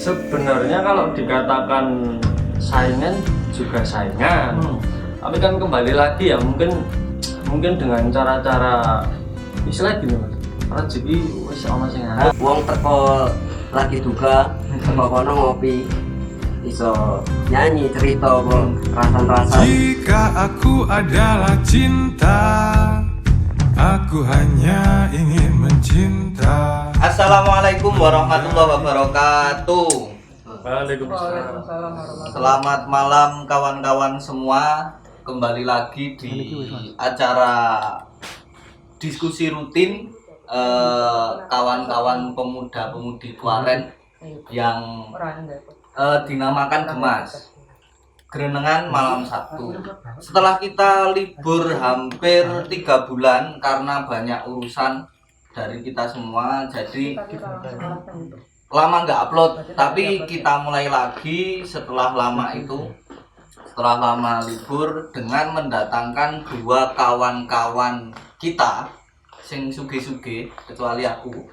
Sebenarnya kalau dikatakan saingan juga saingan, tapi kan kembali lagi ya mungkin dengan cara-cara istilah gini mas, rezeki wis ana sing ngalah. Wong teko lagi duga teko kono ngopi iso nyanyi cerita kok rasan-rasan. Jika aku adalah cinta, aku hanya ingin mencinta. Assalamualaikum warahmatullahi wabarakatuh. Waalaikumsalam. Selamat malam kawan-kawan semua. Kembali lagi di acara diskusi rutin kawan-kawan pemuda-pemudi Tuaren yang dinamakan Gemas. Gerenengan malam Sabtu. Setelah kita libur hampir 3 bulan karena banyak urusan dari kita semua, jadi lama nggak upload, tapi kita mulai lagi setelah lama libur dengan mendatangkan 2 kawan-kawan kita sing suge-suge kecuali aku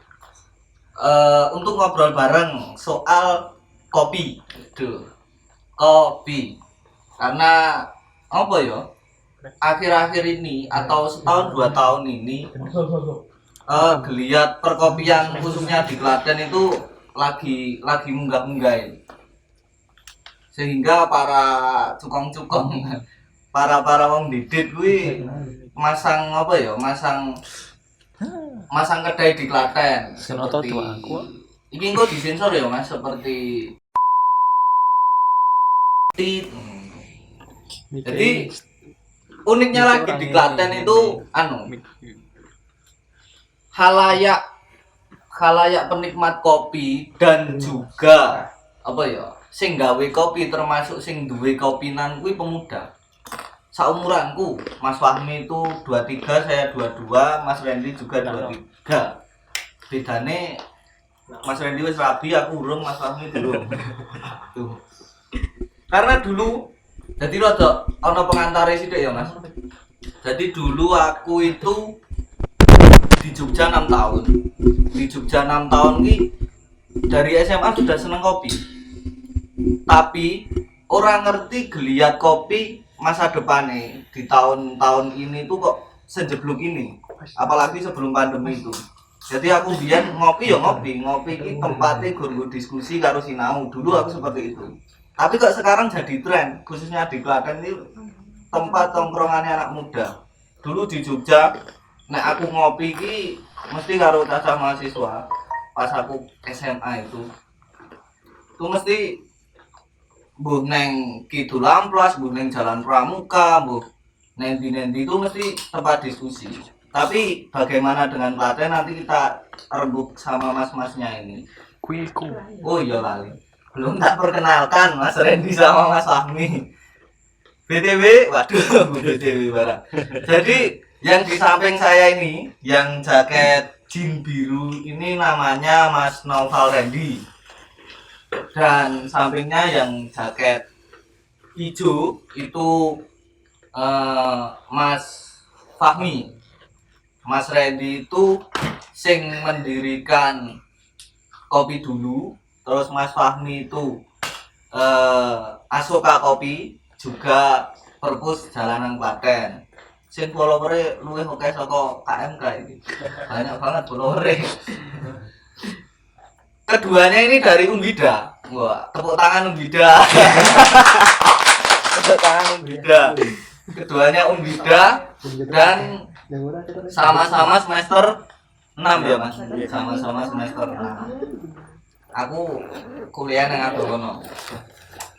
untuk ngobrol bareng soal kopi. Kopi karena apa ya, akhir-akhir ini atau setahun 2 tahun ini geliat perkopian khususnya di Klaten itu lagi munggah-munggah, sehingga para cukong-cukong para wong didit kuwi masang kedai di Klaten seperti iki kok disensor ya mas, seperti jadi uniknya lagi di Klaten itu khalayak penikmat kopi dan juga sing gawe kopi, termasuk sing duwe kopinan kuwi pemuda saumuranku. Mas Fahmi itu 23, saya 22, Mas Randy juga 23. Bedane Mas Randy wis rabi, aku urung, Mas Fahmi belum. Tuh. Karena dulu jadi rada ana pengantare sithik ya Mas. Jadi dulu aku itu di Jogja 6 tahun. Di Jogja 6 tahun ki dari SMA sudah seneng kopi. Tapi orang ngerti geliat kopi masa depannya di tahun-tahun ini tuh kok sejeblok ini. Apalagi sebelum pandemi itu. Jadi aku biyen ngopi ki tempatnya gur diskusi karo sinau. Dulu aku seperti itu. Tapi kok sekarang jadi tren, khususnya di Klaten ini tempat tongkrongannya anak muda. Dulu di Jogja nek aku ngopi ki mesti karo cacah mahasiswa pas aku SMA itu mesti mbuh neng Kidul Amplas, mbuh neng Jalan Pramuka, mbuh neng di itu mesti tempat diskusi. Tapi bagaimana dengan Klaten, nanti kita rembuk sama mas-masnya ini. Oh iya lali, belum tak perkenalkan Mas Randy sama Mas Fahmi. BTW, waduh BTW barang. Jadi yang di samping saya ini, yang jaket jin biru ini namanya Mas Noval Randy. Dan sampingnya yang jaket hijau itu Mas Fahmi. Mas Randy itu sing mendirikan Kopi Dulu. Terus Mas Fahmi itu Asoka Kopi, juga Perpus Jalanan Klaten. Sing follower-e luwih akeh saka KMK iki. Banyak banget follower-e. Keduanya ini dari Umbida. Wah, tepuk tangan Umbida. Tepuk tangan Umbida. Keduanya Umbida dan sama-sama semester 6 ya Mas. Sama-sama semester 6. Aku kuliah nang Adono.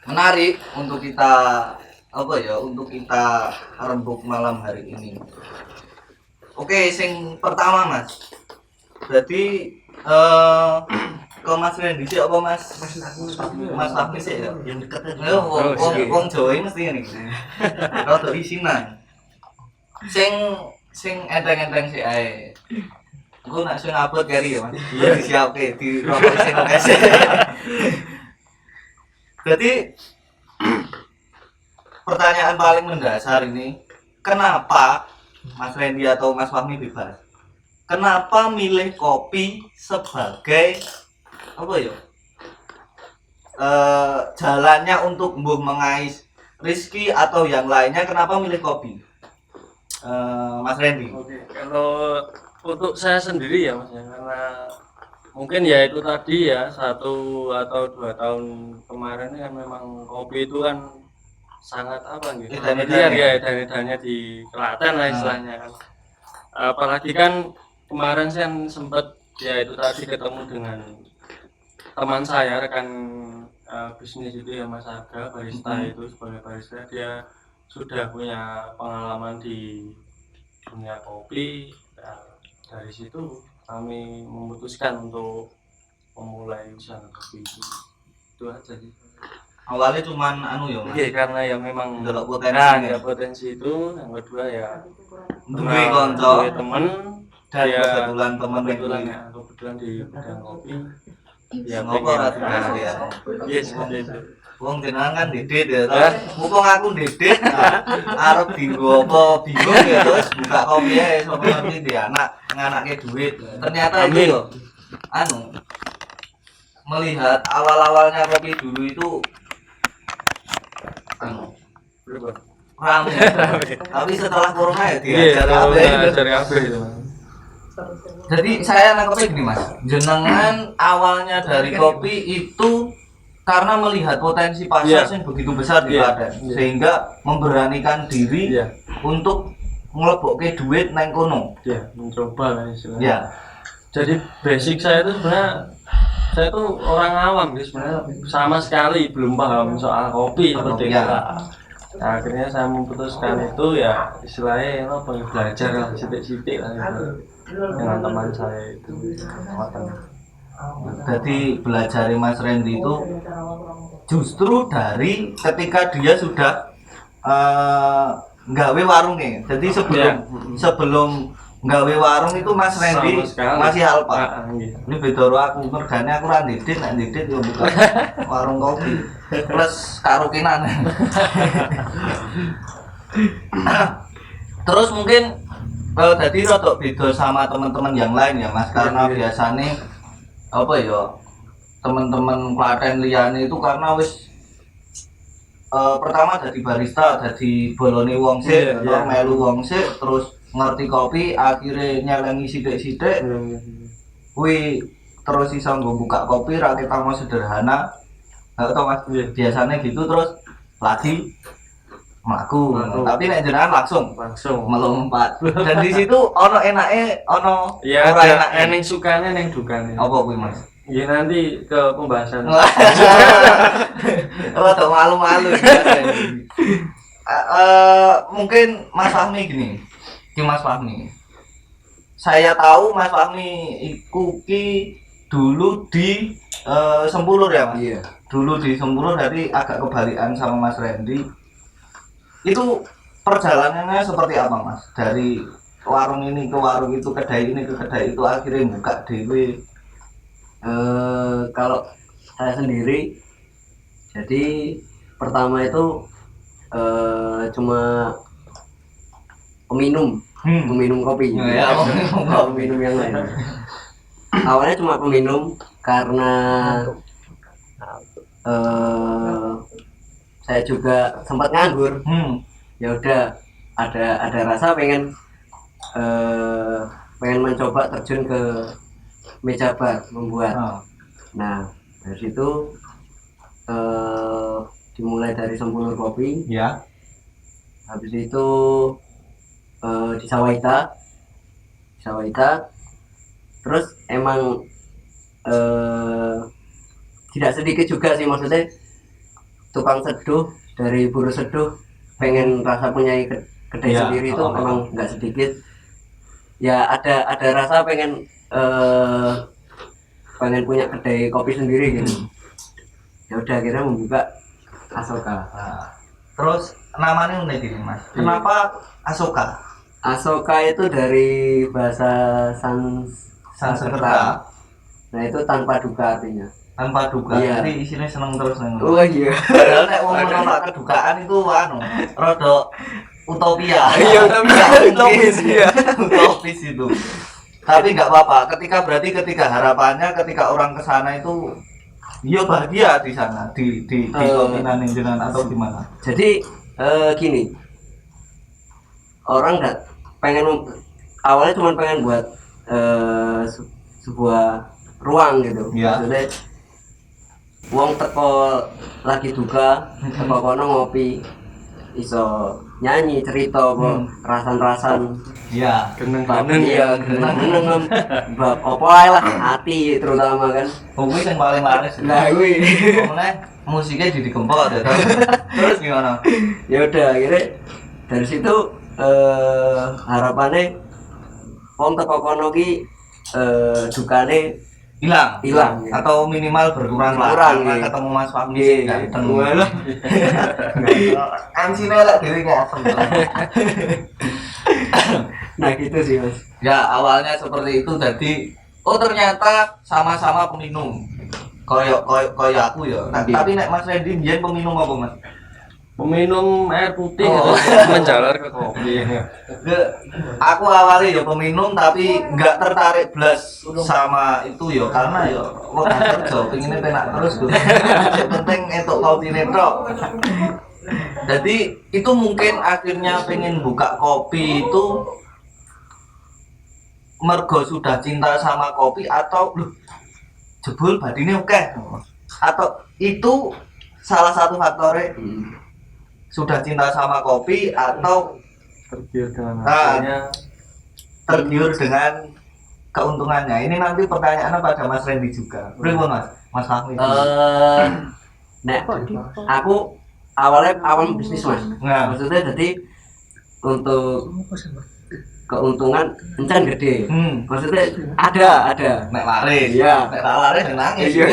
Menarik untuk kita rembuk malam hari ini. Oke, sing pertama Mas. Berarti ke Mas Randy sih apa Mas Fahmi sih ya? Yang dekat aja. Wong Jawa mesti ngene iki. Rada isinan. Sing enteng-enteng sih ae. Engko nek sing upload kari ya Mas. Iya disiapke di rokok sing oke. Jadi pertanyaan paling mendasar ini, kenapa Mas Randy atau Mas Fahmi bebas? Kenapa milih kopi sebagai jalannya untuk mengais Rizky atau yang lainnya, kenapa milih kopi? Mas Randy. Oke, kalau untuk saya sendiri ya Mas ya, karena mungkin ya itu tadi ya 1 atau 2 tahun kemarin kan memang kopi itu kan sangat apa gitu, familiar ya edan-edannya di Klaten lah istilahnya kan. Apalagi kan kemarin saya sempat ya itu tadi ketemu dengan teman saya, rekan bisnis itu ya Mas Aga, barista itu sebagai barista, dia sudah punya pengalaman di dunia kopi. Nah, dari situ kami memutuskan untuk memulai usaha kopi itu aja sih. Awalnya cuman ya Mas. Iya, karena ya memang Delok potensi. Nah, ya potensi itu. Yang kedua ya Duwe kanca, duwe temen dan ya, kebetulan kebetulan di bidang kopi. Ya ngopo ora dikasih ya. Yes, seperti itu. Wong jenengan kan didik ya, terus mumpung aku didik, arep dienggo apa bingung ya, terus buka kopi ae sapa nanti di nganake duit. Ternyata itu yo melihat awal-awalnya kopi dulu itu rame. Tapi setelah corona ya Diajari apa itu. Jadi saya nangkepnya gini Mas, jenengan awalnya dari kopi itu karena melihat potensi pasar yang begitu besar di Klaten, sehingga memberanikan diri untuk ngelebokke duit nang kono. Ya, mencoba lah istilahnya. Ya. Jadi basic saya itu sebenarnya saya tuh orang awam sebenarnya, sama sekali belum paham soal kopi seperti itu. Nah, akhirnya saya memutuskan itu ya istilahnya belajar lah sidik-sidik lah gitu, dengan teman saya itu. Jadi belajar Mas Randy itu justru dari ketika dia sudah nggawe warungnya. Jadi sebelum nggawe warung itu Mas Randy masih alpa. Ini beda aku, mergane aku ra ndidit, nek ndidit yo buka warung kopi plus karukinan. Terus mungkin jadi rada beda sama teman-teman yang lain ya Mas, karena biasanya apa ya, teman-teman Klaten liyane itu karena wis pertama jadi barista, jadi bolone wong sik, melu wong sik, terus ngerti kopi, akhirnya nyelengi sithik-sithik. Kuwi terus iso nggo buka kopi ra ketama sederhana. Enggak tau Mas, biasanya gitu terus lagi mlaku. Tapi nek jenengan langsung melompat. Dan di situ ono enake, ono ora enake. Ning sukane ning dukane. Apa kuwi Mas? Ya nanti ke pembahasan. Rada malu-malu. Mungkin Mas Fahmi gini. Mas Fahmi. Saya tahu Mas Fahmi iku ki dulu di Sempulur ya Mas? Iya. Dulu di Sempulur, jadi agak kebalikan sama Mas Randy. Itu perjalanannya seperti apa Mas? Dari warung ini ke warung itu, kedai ini ke kedai itu, akhirnya buka dewe. Kalau saya sendiri, jadi pertama itu cuma peminum kopi, peminum yang lain. Awalnya cuma peminum karena saya juga sempat nganggur. Ya udah ada rasa pengen mencoba terjun ke meja bar membuat. Nah dari situ dimulai dari Sempulur Kopi. Ya. Habis itu di Sawaita. Terus emang tidak sedikit juga sih, maksudnya tukang seduh dari buruh seduh pengen rasa punya kedai sendiri itu emang nggak sedikit. Ya ada rasa pengen punya kedai kopi sendiri gitu. Ya udah akhirnya membuka Asoka. Terus namanya unik ini Mas. Kenapa Asoka? Asoka itu dari bahasa Sanskerta. Nah itu tanpa duka artinya. Tanpa duka. Iya. Jadi isinya seneng terus neng. Oh iya. Padahal nek wong menolak kedukaan itu rada utopia. Iya utopis ya. Utopis itu. Tapi nggak apa-apa. Ketika harapannya ketika orang kesana itu Iya bahagia di sana di kopinan jenengan atau gimana? Jadi gini, orang nggak pengen awalnya cuma pengen buat sebuah ruang gitu. Ya. Maksudnya wong teko lagi duka, teko kono ngopi, iso nyanyi cerita apa rasan-rasan Iya. Geneng-geneng iya geneng-geneng bab apa ae lah hati terutama kan. Kuwi yang paling laris. Nah kuwi Pokoknya musiknya jadi gempot ya. Terus gimana? ya udah akhirnya dari situ harapannya wong teko kono ki dukane Hilang atau minimal berkurang lah karena iya. ketemu Mas Fahmi Iya, sing ganteng. walah. Ansine lek dhewe kok. Nah gitu sih Mas. Ya awalnya seperti itu jadi ternyata sama-sama peminum. Koyo aku ya. Nah, tapi nek Mas Randy biyen peminum apa Mas? Peminum air putih Oh. menjalar ke kopi. Aku awalnya ya peminum tapi nggak tertarik blas sama itu ya karena ya wah kerja pengennya penak terus tuh. Yang penting entuk kopi netok. Jadi itu mungkin akhirnya pengen buka kopi itu mergo sudah cinta sama kopi atau loh, jebul badine oke atau itu salah satu faktornya sudah cinta sama kopi atau Tergiur dengan Ah. hasilnya. tergiur dengan keuntungannya. Ini nanti pertanyaannya pada Mas Randy juga. Berapa Mas? Mas Fahmi. Nek aku awal bisnis Mas. Nah. Maksudnya jadi untuk keuntungan encan gede. Maksudnya ada. Nek laris. Iya. Nek tak laris ya nangis. Iya.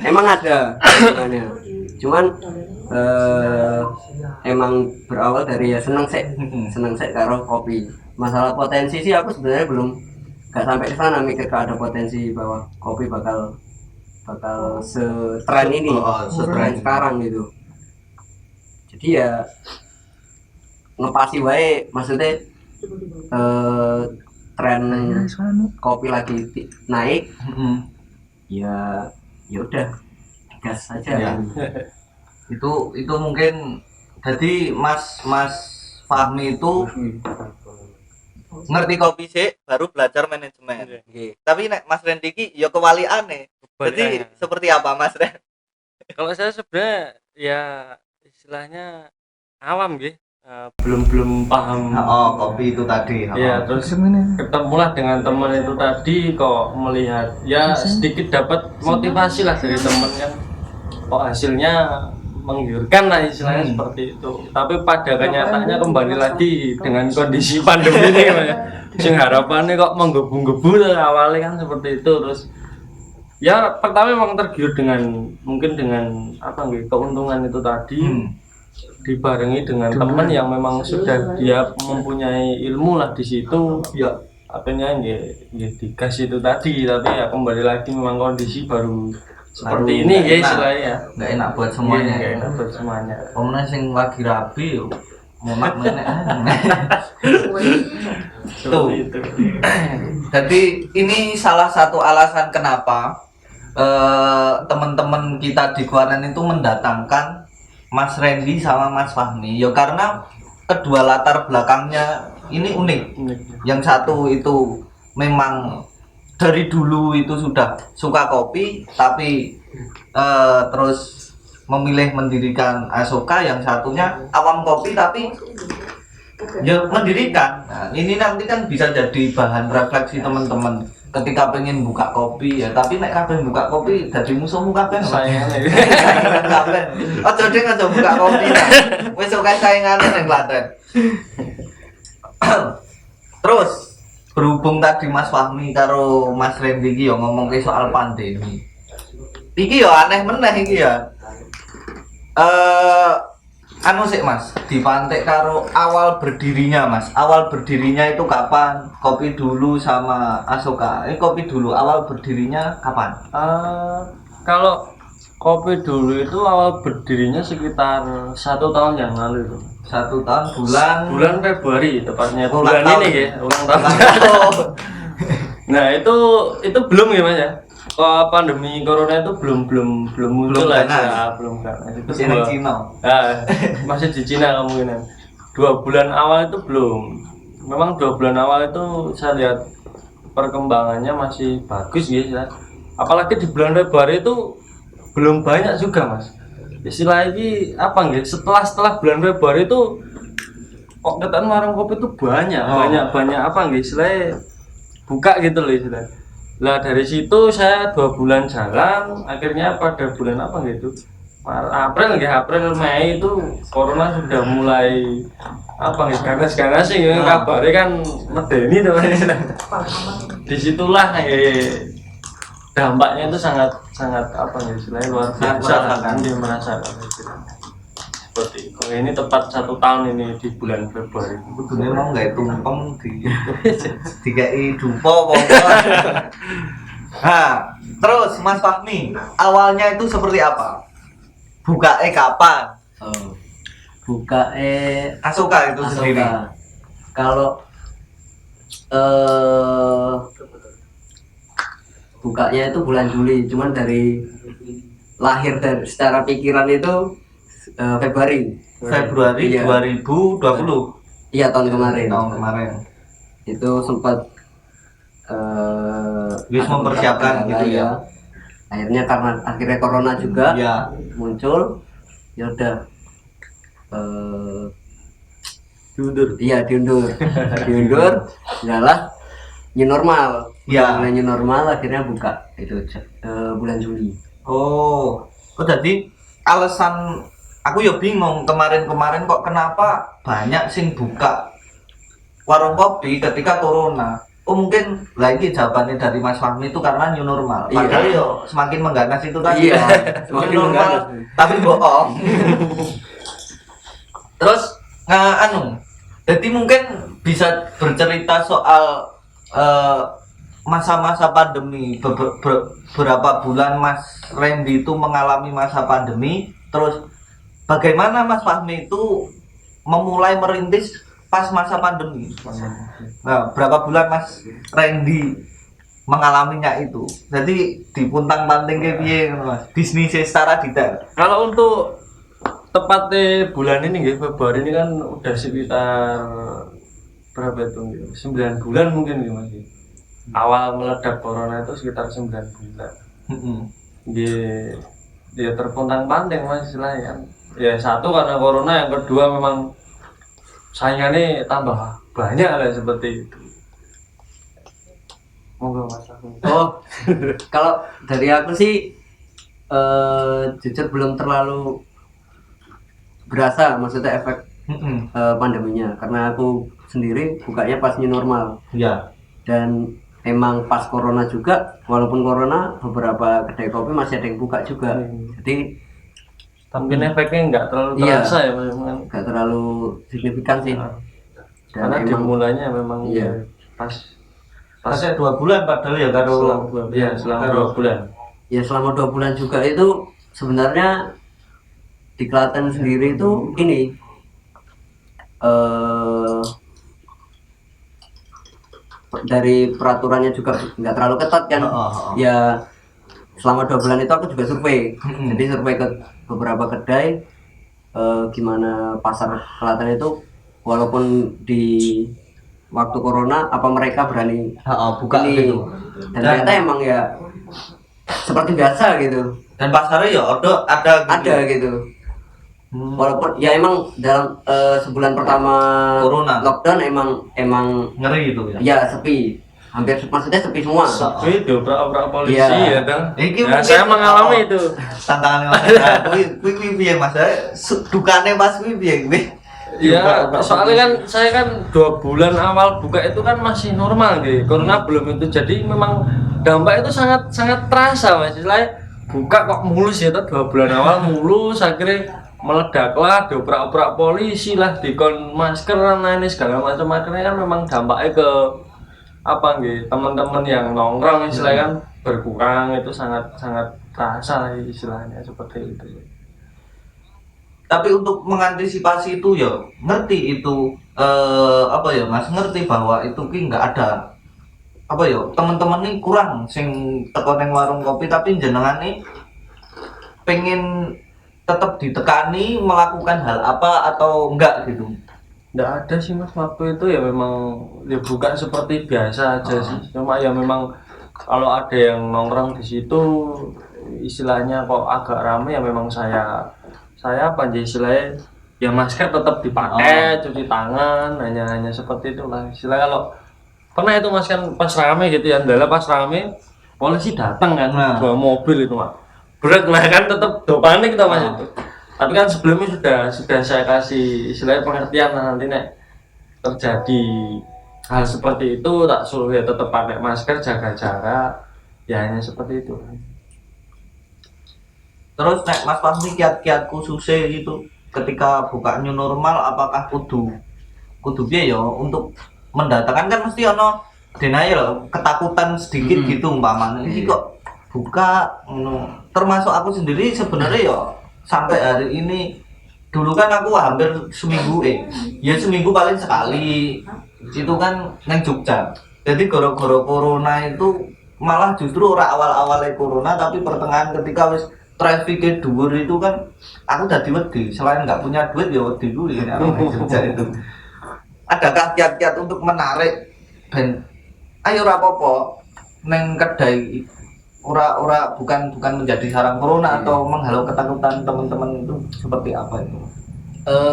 Emang ada keuntungannya. Cuman emang berawal dari ya seneng sek karo kopi. Masalah potensi sih aku sebenarnya belum nggak sampai ke sana mikir kalau ada potensi bahwa kopi bakal setren ini, setren sekarang gitu. Jadi ya ngepasi wae, maksudnya tren kopi lagi naik, ya udah gas aja. Ya. Itu mungkin jadi Mas Fahmi itu ngerti kopi sih baru belajar manajemen. Oke. Tapi nek Mas Randy ki ya kewaliane. Jadi seperti apa Mas Ren? Kalau saya sebenarnya ya istilahnya awam gitu, belum paham. Kopi itu tadi. Ya terus ketemulah dengan teman itu tadi kok melihat ya sedikit dapat motivasi lah dari teman kan, kok hasilnya menggiurkan lah istilahnya seperti itu. Tapi pada kenyataannya kembali lagi dengan kondisi pandemi ini ya. Sing harapannya kok menggebu-gebu awalnya kan seperti itu. Terus ya pertama memang tergiur dengan mungkin dengan apa gitu keuntungan itu tadi, dibarengi dengan teman yang memang sudah dia mempunyai ilmu lah di situ. Ya akhirnya dikasih itu tadi, tapi ya kembali lagi memang kondisi baru seperti ini guys istilahnya. Nggak enak buat semuanya. Nggak enak buat semuanya. Pemenang sing lagi rapi yo. Monak menek. Tuh. Seperti itu. Jadi ini salah satu alasan kenapa teman-teman kita di Kuaran itu mendatangkan Mas Randy sama Mas Fahmi. Ya karena kedua latar belakangnya ini unik. Yang satu itu memang dari dulu itu sudah suka kopi, tapi terus memilih mendirikan Asoka. Yang satunya awam kopi tapi ya mendirikan. Nah, ini nanti kan bisa jadi bahan refleksi teman-teman ketika pengen buka kopi ya. Tapi nek kabeh buka kopi jadi musuhmu kabeh. Sayangnya. Kabeh. Ojo ding aja buka kopi. Wis oke saingane ning Klaten. Terus berhubung tadi Mas Fahmi karo Mas Randy iki yo ngomongke soal pandemi. Iki yo aneh meneh iki ya. Anu sih Mas, dipantik karo awal berdirinya Mas. Awal berdirinya itu kapan? Kopi dulu sama Asoka. Kopi dulu awal berdirinya kapan? Kalau kopi dulu itu awal berdirinya sekitar 1 tahun yang lalu itu. 1 tahun bulan Februari tepatnya, Ulang bulan tahun. ini ya ulang tahun. Nah itu belum ya Mas ya, pandemi corona itu belum muncul lah ganas. ya, belum ganas. Itu Masih nang Cina. masih di Cina kemungkinan. 2 bulan awal itu belum. Memang 2 bulan awal itu saya lihat perkembangannya masih bagus ya. Apalagi di bulan Februari itu belum banyak juga mas. Istilah ini apa nggih? Setelah bulan Februari itu kok ketan warung kopi itu banyak apa nggih? Istilahnya buka gitu loh istilah. Lah dari situ saya 2 bulan jalan, akhirnya pada bulan apa gitu? April Mei itu corona sudah mulai apa nggih? Ganas sih ya kabarnya kan medeni tuh. Disitulah dampaknya itu sangat apa ya istilahnya luar biasa kan dia merasakan seperti itu. Ini tepat 1 tahun ini di bulan Februari. Kudune mau nggak tumpeng di dikai dupo pokoknya. Terus Mas Fahmi, awalnya itu seperti apa? Bukae kapan? Bukae Asuka itu sendiri. Kalau bukanya itu bulan Juli, cuman dari lahir dari secara pikiran itu Februari Iya. 2020. Iya tahun kemarin. Itu sempat Wis mempersiapkan gitu ya. Akhirnya karena akhirnya corona juga Iya. muncul, ya udah Diundur. iya diundur. Adalah new normal. Iya. Mulai new normal akhirnya buka itu bulan Juli. Oh, jadi alasan aku ya bingung kemarin kok kenapa banyak sing buka warung kopi ketika corona. Oh mungkin lagi jawabannya dari Mas Fahmi itu karena new normal. Padahal yo semakin mengganas itu tadi. Iya, New semakin normal, mengganas. tapi bohong. Terus jadi mungkin bisa bercerita soal masa-masa pandemi. Beberapa bulan Mas Randy itu mengalami masa pandemi. Terus bagaimana Mas Fahmi itu memulai merintis pas masa pandemi? Nah, berapa bulan Mas Randy mengalaminya itu? Jadi dipuntang-panting ke piye Mas? Bisnis secara detail. Kalau untuk tepatnya bulan ini nggih Februari ini kan udah sekitar berapa itu nggih? 9 bulan mungkin nggih Mas. Awal meledak corona itu sekitar 9 bulan. Nggih dia terpontang-panting Mas istilahnya kan. Ya satu karena corona, yang kedua memang saingannya tambah banyak lah seperti itu. Monggo Mas. Oh, kalau dari aku sih jujur belum terlalu berasa maksudnya efek pandeminya, karena aku sendiri bukanya pas new normal. Iya. Dan emang pas corona juga, walaupun corona beberapa kedai kopi masih ada yang buka juga. Jadi Mungkin efeknya nggak terlalu terasa ya Mas. nggak terlalu signifikan sih. Dan Karena emang dimulainya memang pas 2 bulan padahal ya karo selama 2 bulan. ya selama 2 bulan juga itu sebenarnya di Klaten sendiri itu ini dari peraturannya juga nggak terlalu ketat kan. Ya selama 2 bulan itu aku juga survei. Jadi survei ke beberapa kedai gimana pasar Klaten itu walaupun di waktu corona apa mereka berani buka ini. gitu. Dan ternyata emang ya seperti biasa gitu. Dan pasarnya ya ada Gitu. Walaupun ya emang dalam sebulan pertama Corona. lockdown emang ngeri itu ya. ya sepi, hampir maksudnya sepi semua. Tapi diobrak-obrak polisi Iya. ya kan. Iki Ya, mungkin- saya mengalami itu. Tantangan Mas. Kuwi piye Mas? Dukane Mas kuwi piye kuwi? Iya, soalnya kan saya kan 2 bulan awal buka itu kan masih normal gitu. Corona belum itu, jadi memang dampak itu sangat terasa Mas. Istilahnya buka kok mulus ya, 2 bulan awal mulus, akhirnya meledaklah, diobrak-obrak polisi lah, dikon masker, ini segala macam. Akhirnya kan memang dampaknya ke apa gitu, teman-teman yang nongkrong istilahnya kan berkurang, itu sangat terasa lah istilahnya seperti itu. Tapi untuk mengantisipasi itu ya ngerti itu apa ya Mas, ngerti bahwa itu ki nggak ada apa ya teman-teman nih kurang sing teko nang warung kopi tapi jenengan nih pengen tetap ditekani melakukan hal apa atau enggak gitu. Nggak ada sih mas, waktu itu ya memang ya buka seperti biasa aja sih, cuma ya memang kalau ada yang nongkrong di situ istilahnya kok agak rame ya memang saya apa aja istilahnya ya masker tetap dipakai, cuci tangan, hanya seperti itulah istilahnya. Kalau pernah itu mas kan pas rame gitu ya, adalah pas rame polisi datang kan bawa mobil itu mas, berat lah kan tetap do panik tuh mas itu. Tapi kan sebelumnya sudah saya kasih istilahnya pengertian nanti nek terjadi hal seperti itu tak suruh ya tetap pakai masker, jaga jarak, ya hanya seperti itu. Terus nek Mas Fahmi kiat-kiat khususnya gitu ketika buka new normal apakah kudu piye ya untuk mendatangkan kan mesti ono denial ketakutan sedikit gitu umpamanya ini kok buka termasuk aku sendiri sebenarnya ya sampai hari ini dulu kan aku hampir seminggu ya seminggu paling sekali itu kan neng Jogja. Jadi gara-gara corona itu malah justru ora awal-awalnya corona tapi pertengahan ketika wis trafficnya dhuwur itu kan aku dadi wedi selain nggak punya duit ya wedi kuwi ya neng Jogja itu. Adakah kiat-kiat untuk menarik ben ayo ora apa-apa neng kedai ora bukan menjadi sarang corona atau menghalau ketakutan teman-teman itu seperti apa itu?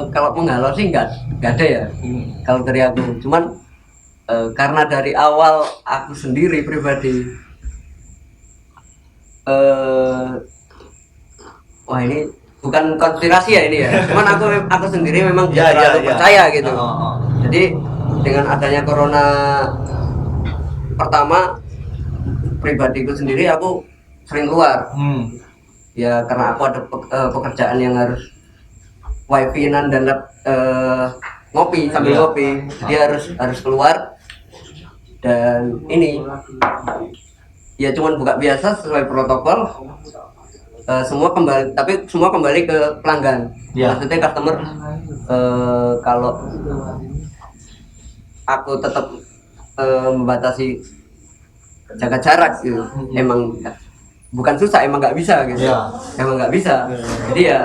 Kalau menghalau sih nggak ada ya. Kalau dari aku, cuman karena dari awal aku sendiri pribadi, wah ini bukan konspirasi ya ini ya. Cuman aku sendiri memang terlalu percaya gitu. Jadi dengan adanya corona pertama pribadiku sendiri aku sering keluar ya karena aku ada pekerjaan yang harus wifi-nan dan ngopi sambil ngopi dia harus keluar dan ini ya cuman buka biasa sesuai protokol semua kembali ke pelanggan maksudnya customer kalau aku tetap membatasi jaga jarak gitu emang bukan susah, emang nggak bisa gitu emang nggak bisa jadi ya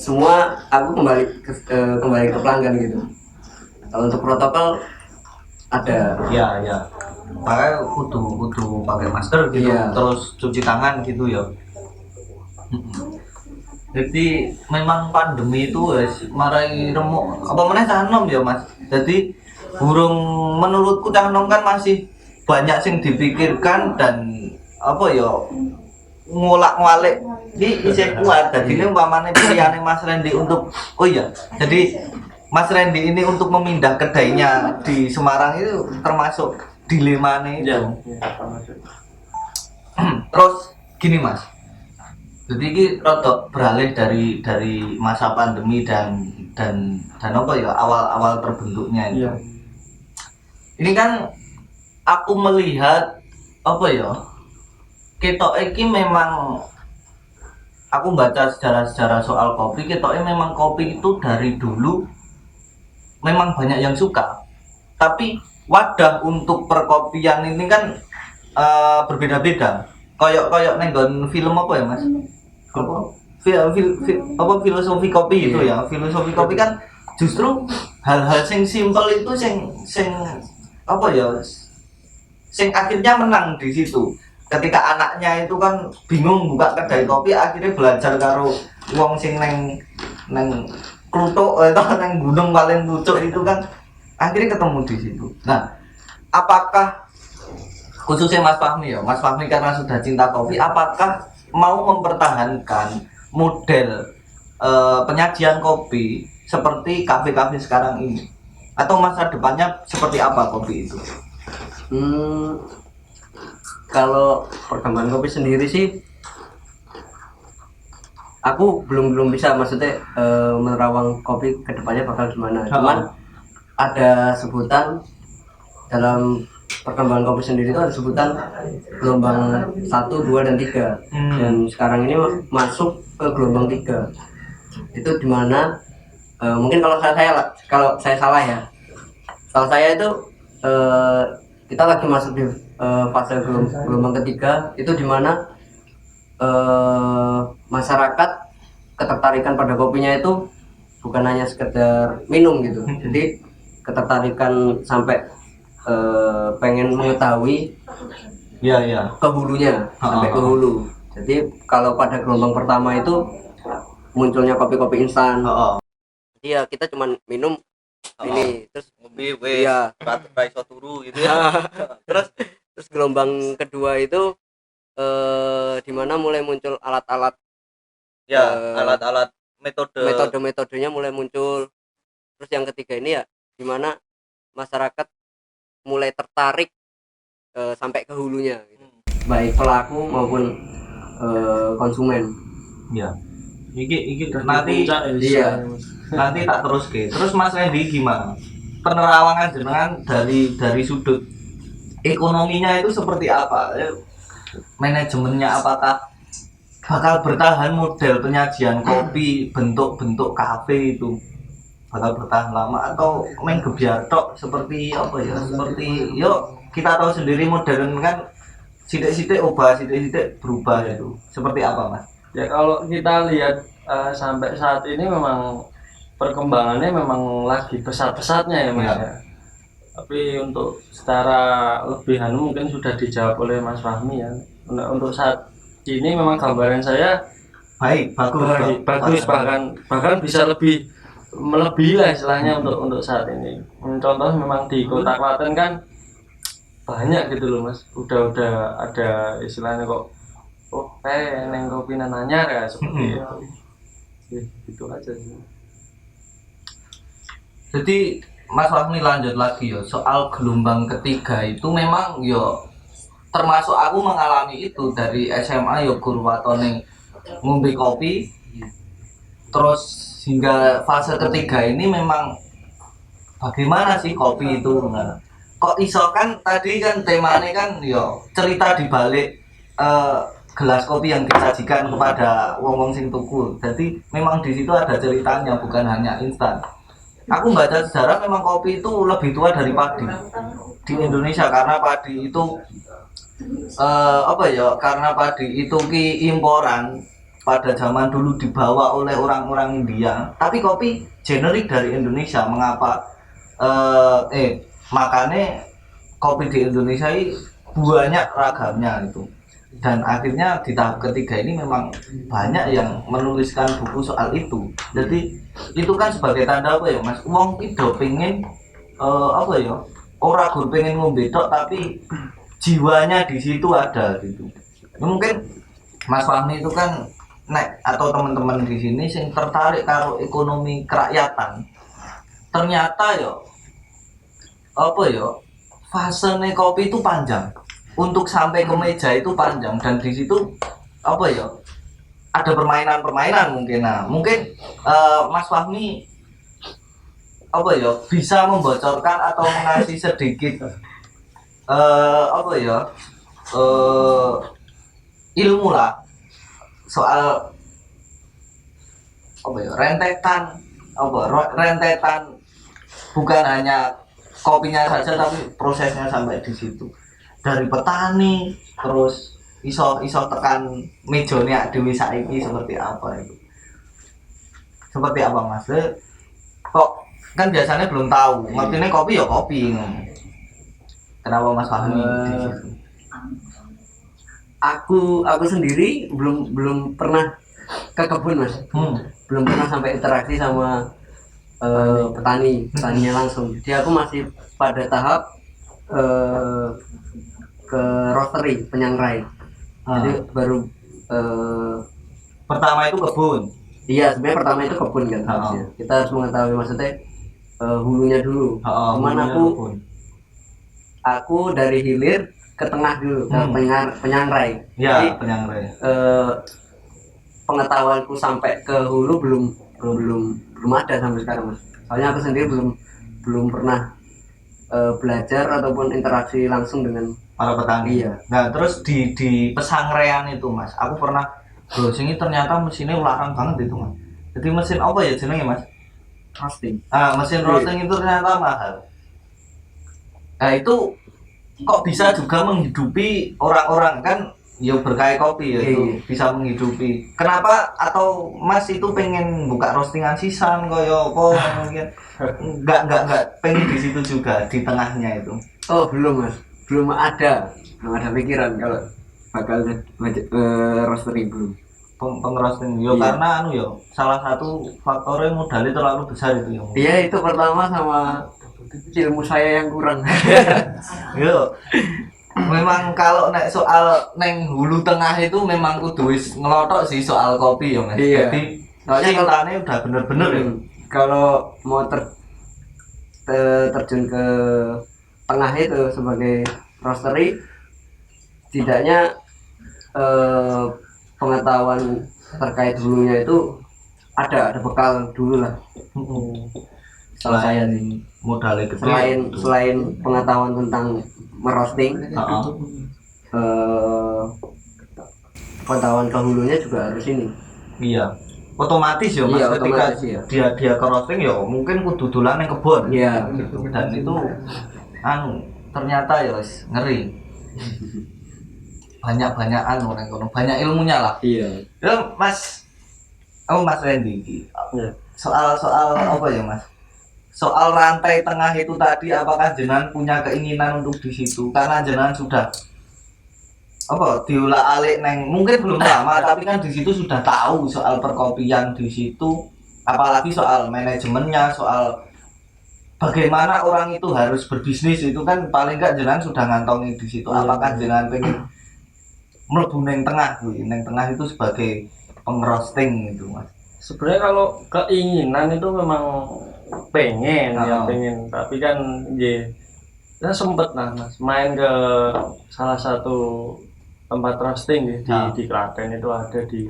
semua aku kembali ke pelanggan gitu. Kalau untuk protokol ada makanya kudu pakai masker gitu terus cuci tangan gitu ya. Jadi memang pandemi itu marai remuk apa meneh cah enom ya mas. Jadi burung menurutku cah enom kan masih banyak sing dipikirkan dan apa ya ngolak-ngalik ini isih kuat. Jadi ini umpamanya pilihannya Mas Randy untuk jadi Mas Randy ini untuk memindah kedainya di Semarang itu termasuk dilemanya itu. Terus gini Mas, jadi ini rodok beralih dari masa pandemi dan apa ya awal terbentuknya itu. Ini kan aku melihat apa ya ketok iki memang aku baca sejarah soal kopi ketoknya memang kopi itu dari dulu memang banyak yang suka tapi wadah untuk perkopian ini kan berbeda-beda koyok nenggon film apa ya mas apa filosofi kopi itu ya filosofi kopi kan justru hal-hal sing simpel itu sing apa ya sing akhirnya menang di situ. Ketika anaknya itu kan bingung buka kedai kopi akhirnya belajar karo wong sing neng kluthuk atau neng gunung paling lucu itu kan akhirnya ketemu di situ. Nah, apakah khususnya Mas Fahmi ya, Mas Fahmi karena sudah cinta kopi, apakah mau mempertahankan model penyajian kopi seperti kafe-kafe sekarang ini? Atau masa depannya seperti apa kopi itu? Kalau perkembangan kopi sendiri sih aku belum bisa maksudnya menerawang kopi kedepannya bakal gimana. Cuman ada sebutan dalam perkembangan kopi sendiri itu ada sebutan gelombang 1, 2, dan 3 dan sekarang ini masuk ke gelombang 3 itu dimana mungkin kalau saya salah ya, kalau saya itu kita lagi masuk di fase gelombang ketiga, itu dimana masyarakat ketertarikan pada kopinya itu bukan hanya sekedar minum gitu, jadi ketertarikan sampai pengen mengetahui Iya. ke hulunya, sampai ke hulu. Jadi kalau pada gelombang pertama itu munculnya kopi-kopi instan, jadi ya kita cuman minum ini terus Ngombe wes. iya. Ra iso turu gitu ya. Terus gelombang kedua itu dimana mulai muncul alat-alat, Alat-alat metode-metodenya mulai muncul. Terus yang ketiga ini ya dimana masyarakat mulai tertarik sampai ke hulunya gitu. Baik pelaku maupun konsumen. Iya. Iki nanti Puncak, iya. nanti tak terus ke. Terus Mas Randy gimana? Penerawangan jenengan dari sudut ekonominya itu seperti apa? Manajemennya apakah bakal bertahan model penyajian kopi bentuk-bentuk kafe itu bakal bertahan lama atau main gebiar tok seperti apa ya? Seperti kita tahu sendiri modern kan sidik-sidik ubah, sidik-sidik berubah itu. Seperti apa, Mas? Ya kalau kita lihat sampai saat ini memang perkembangannya memang lagi pesat-pesatnya ya Mas ya. Tapi untuk secara lebih mungkin sudah dijawab oleh Mas Fahmi ya. Untuk saat ini memang gambaran saya bagus bahkan bisa lebih melebihi lah istilahnya untuk saat ini. Contoh memang di Kota Klaten kan banyak gitu loh Mas. Udah ada istilahnya kok neng kopi nanyar ya seperti itu. Ya, gitu aja sih. Jadi Mas Fahmi lanjut lagi ya soal gelombang ketiga itu memang termasuk aku mengalami itu dari SMA guru watone ngombe kopi terus hingga fase ketiga ini memang bagaimana sih kopi itu kok iso kan tadi kan temanya kan cerita di balik gelas kopi yang disajikan kepada wong-wong sing tuku. Jadi memang di situ ada ceritanya bukan hanya instan. Aku baca sejarah memang kopi itu lebih tua dari padi di Indonesia karena padi itu karena padi itu imporan pada zaman dulu dibawa oleh orang-orang India. Tapi kopi generik dari Indonesia. Mengapa? Makanya kopi di Indonesia ini banyak ragamnya itu. Dan akhirnya di tahap ketiga ini memang banyak yang menuliskan buku soal itu. Jadi itu kan sebagai tanda apa ya Mas? Wong itu pengen ora gur pengen ngombe tok tapi jiwanya di situ ada gitu. Mungkin Mas Fahmi itu kan atau teman-teman di sini sing tertarik karo ekonomi kerakyatan. Ternyata fasenya kopi itu panjang. Untuk sampai ke meja itu panjang dan di situ ada permainan-permainan mungkin. Mungkin Mas Fahmi bisa membocorkan atau mengasih sedikit ilmu lah soal rentetan bukan hanya kopinya saja tapi prosesnya sampai di situ. Dari petani terus iso tekan mejone dhewe saiki seperti apa itu. Seperti apa Mas? Kok kan biasanya belum tahu. Ngertine kopi kopi. Kenapa Mas Fahmi di situ? Aku sendiri belum pernah ke kebun Mas. Belum pernah sampai interaksi sama petaninya langsung. Jadi aku masih pada tahap ke roastery, penyangrai. Jadi baru pertama itu kebun. Iya, sebenarnya pertama itu kebun kan. Kita harus mengetahui maksudnya hulunya dulu. Cuman aku dari hilir ke tengah dulu, ke penyangrai. Iya, jadi penyangrai. Pengetahuanku sampai ke hulu belum ada sampai sekarang Mas. Soalnya aku sendiri belum pernah belajar ataupun interaksi langsung dengan para petani. Iya. Nah, terus di pesangrean itu Mas, aku pernah browsing ternyata mesinnya larang banget itu Mas. Jadi mesin apa ya jenenge Mas? Roasting. Mesin roasting itu ternyata mahal. Nah, itu kok bisa juga menghidupi orang-orang kan ya berkah kopi ya itu Iya. bisa menghidupi. Kenapa atau Mas itu pengen buka roastingan sisan koyo apa mungkin enggak pengen di situ juga di tengahnya itu. Oh belum mas, belum ada pikiran kalau bakal roastery belum. Pengerosting yo Iya. karena anu yo salah satu faktornya modalnya terlalu besar itu yo. Iya itu pertama sama ilmu saya yang kurang. Yo. Memang kalau nek soal neng hulu tengah itu memang kudu wis ngelotok sih soal kopi ya Mas. Iya. Jadi Soalnya cintanya udah bener-bener ya. Kalau mau terjun ke tengah itu sebagai roastery, tidaknya pengetahuan terkait hulunya itu ada bekal dulu lah. Kalau saya sih. Modalnya gede. Selain pengetahuan tentang merosting, Heeh. pengetahuan ke hulunya juga harus ini. Iya. Otomatis ya Mas Iya, ketika otomatis, iya. dia ke roasting ya mungkin kudu dolan ning kebon. Iya. Gitu. Dan itu anu ternyata ya wis ngeri. Banyak anu nang kono, banyak ilmunya lah. Iya. Ya Mas Mas Randy iki. Iya. Soal apa ya Mas? Soal rantai tengah itu tadi apakah jenengan punya keinginan untuk di situ karena jenengan sudah apa diulah-alik neng mungkin belum lama tapi kan di situ sudah tahu soal perkopian di situ apalagi soal manajemennya soal bagaimana orang itu harus berbisnis itu kan paling enggak jenengan sudah ngantongi di situ apakah jenengan pengen mlebu neng tengah itu sebagai pengerosting gitu Mas. Sebenarnya kalau keinginan itu memang pengen ya Oh. pengen, tapi kan ya sempet lah Mas main ke salah satu tempat roasting ya, Oh. di Klaten itu ada di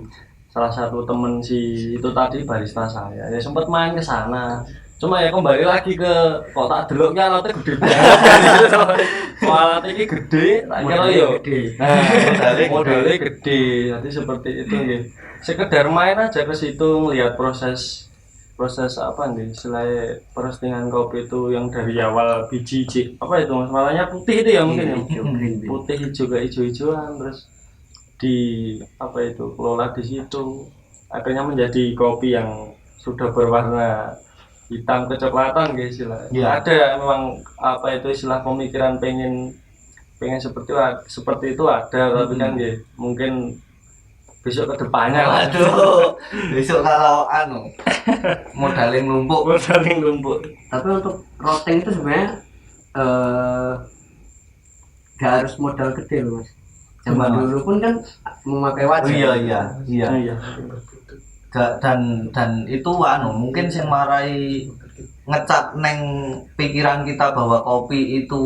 salah satu temen si itu tadi barista saya ya sempet main ke sana. Cuma ya kembali lagi ke kok tak deloknya alatnya gede banget kan gitu. Alatnya ini gede, tak kira yo gede. nah, modalnya gede. Jadi seperti itu nggih. Sekedar main aja ke situ ngelihat proses apa nih selain roastingan kopi itu yang dari awal biji apa itu Mas warnanya putih itu ya mungkin ya putih hijau ke hijau-hijauan terus di apa itu kelola di situ akhirnya menjadi kopi yang sudah berwarna hitam kecoklatan guys istilah. Iya. Ada memang apa itu istilah pemikiran pengen seperti itu ada tapi kan ya mungkin besok ke depannya lah. Waduh, besok kalau anu modalnya numpuk. Saling lumpur. Tapi untuk roasting itu sebenarnya gak harus modal gede loh mas. Zaman Gimana? dulu pun kan memakai Oh wajan. iya. Iya. Dan itu anu mungkin sing marai ngecap neng pikiran kita bahwa kopi itu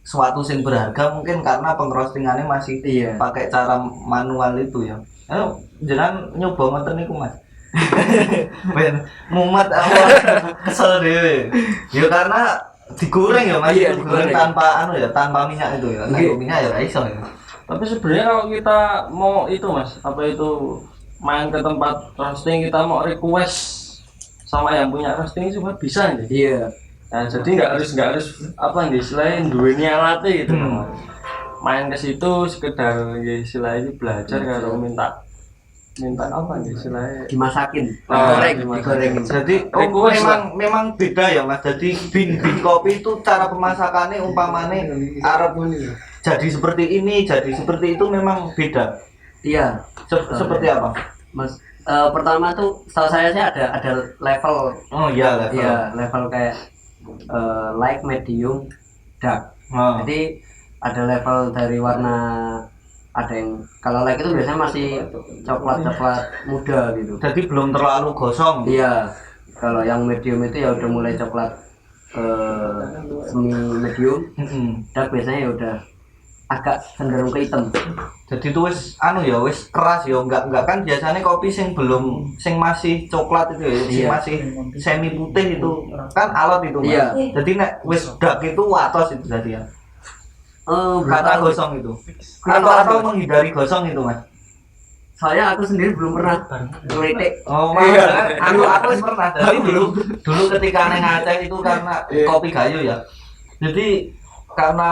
suatu sing berharga mungkin karena pengrostingannya masih Iya. pakai cara manual itu ya. Jenengan nyoba ngoten niku Mas. Ben mumet awal kesel dhewe. Ya karena digoreng ya Mas, Iya, digoreng digoreng. tanpa minyak itu ya. Iya. Tanpa minyak ya ora iso ya. Tapi sebenarnya kalau kita mau itu Mas, apa itu main ke tempat roasting kita mau request sama yang punya roasting juga bisa nih. Iya. Nah, jadi nggak harus apa nih selain dunia alatnya gitu. Mas. Main ke situ sekedar ya istilahnya belajar kalau minta apa nih istilahnya Dimasakin, Ah, digorengin. Jadi Request memang beda ya Mas. Jadi bin kopi itu cara pemasakannya umpamane arep jadi seperti ini, jadi seperti itu memang beda. Iya. Seperti apa? Mas, pertama tuh setahu saya sih ada level. Oh iya level. Iya, level kayak light, medium, dark. Oh. Jadi ada level dari warna, ada yang kalau light itu biasanya masih coklat muda gitu. Jadi belum terlalu gosong. Iya, kalau yang medium itu ya udah mulai coklat semi medium. Dark biasanya ya udah agak cenderung ke hitam. Jadi itu wis anu ya wis keras ya enggak kan biasanya kopi sing belum sing masih coklat itu ya sing Iya. masih semi putih itu kan alot itu Mas. Iya. Jadi nek wis dark itu watos itu jadi ya. Kata Kata gosong itu. Kurang Atau tahu. menghindari gosong itu Mas. Soalnya aku sendiri belum pernah ngelitik. Oh, Iya. aku wis pernah. Jadi dulu ketika neng Aceh itu karena kopi gayo ya. Jadi karena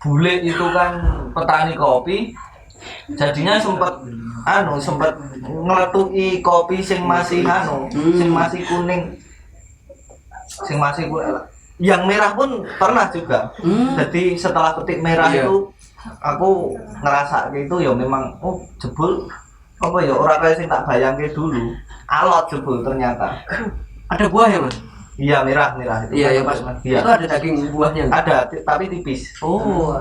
bule itu kan petani kopi, jadinya sempat ngeletuki kopi sing masih sing masih kuning, yang merah pun pernah juga. Jadi setelah petik merah itu aku ngerasa gitu ya memang jebul apa ya orang kayak sing tak bayangke dulu. Alot jebul ternyata. Ada buah ya, Mas? Iya, merah itu. Iya, Mas. Iya. Itu ada daging buahnya. Ada, tapi tipis. Oh,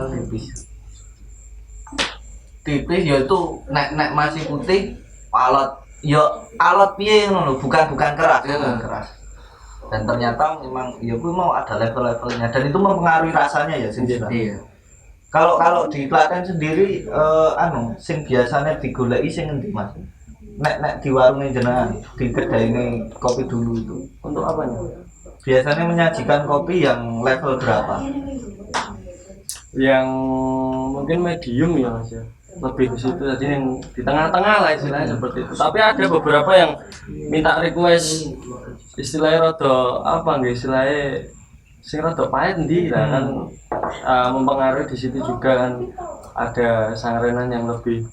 Tipis ya itu nek masih putih alot. Ya alot piye ngono lho, bukan keras, bukan keras. Dan ternyata memang ya kuwi mau ada level-levelnya dan itu mempengaruhi rasanya ya sing jelas. Iya. Kalau di Klaten sendiri sing biasanya digoleki sing endi Mas? Nek di warungnya jenengan, di kedai ini kopi dulu itu Untuk apanya? biasanya menyajikan kopi yang level berapa? Yang mungkin medium ya Mas ya. Lebih ke situ, jadi yang di tengah-tengah lah istilahnya seperti itu. Tapi ada beberapa yang minta request istilahnya rada apa nggak istilahnya sing rada pahit ndi lah kan mempengaruhi di situ juga kan ada sangrenan yang lebih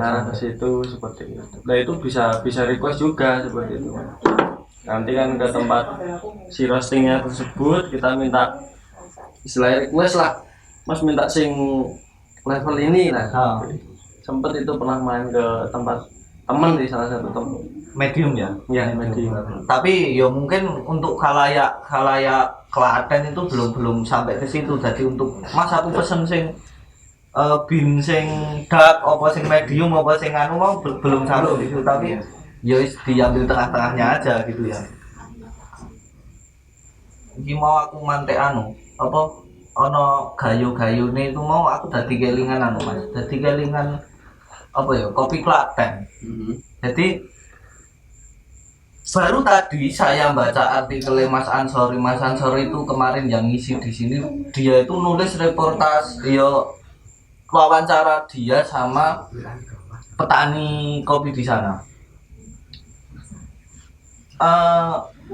arah ke situ seperti itu. Nah itu bisa request juga seperti itu. Nanti kan ke tempat si roastingnya tersebut kita minta istilahnya request lah, Mas minta sing level ini lah. Sempet itu pernah main ke tempat teman di salah satu tempat Medium ya? ya medium. Tapi ya mungkin untuk khalayak Klaten itu belum sampai ke situ. Jadi untuk Mas aku pesen sing bin sing dark apa sing medium apa sing mau belum sampai di situ, tapi ya diambil tengah-tengahnya aja gitu ya. Iki mau aku mantek apa ono gayo-gayone itu mau aku dadi kelingan Mas. Dadi kelingan apa ya kopi Klaten. Jadi baru tadi saya baca artikel Mas Ansori itu kemarin yang ngisi di sini, dia itu nulis reportas wawancara dia sama petani kopi di sana.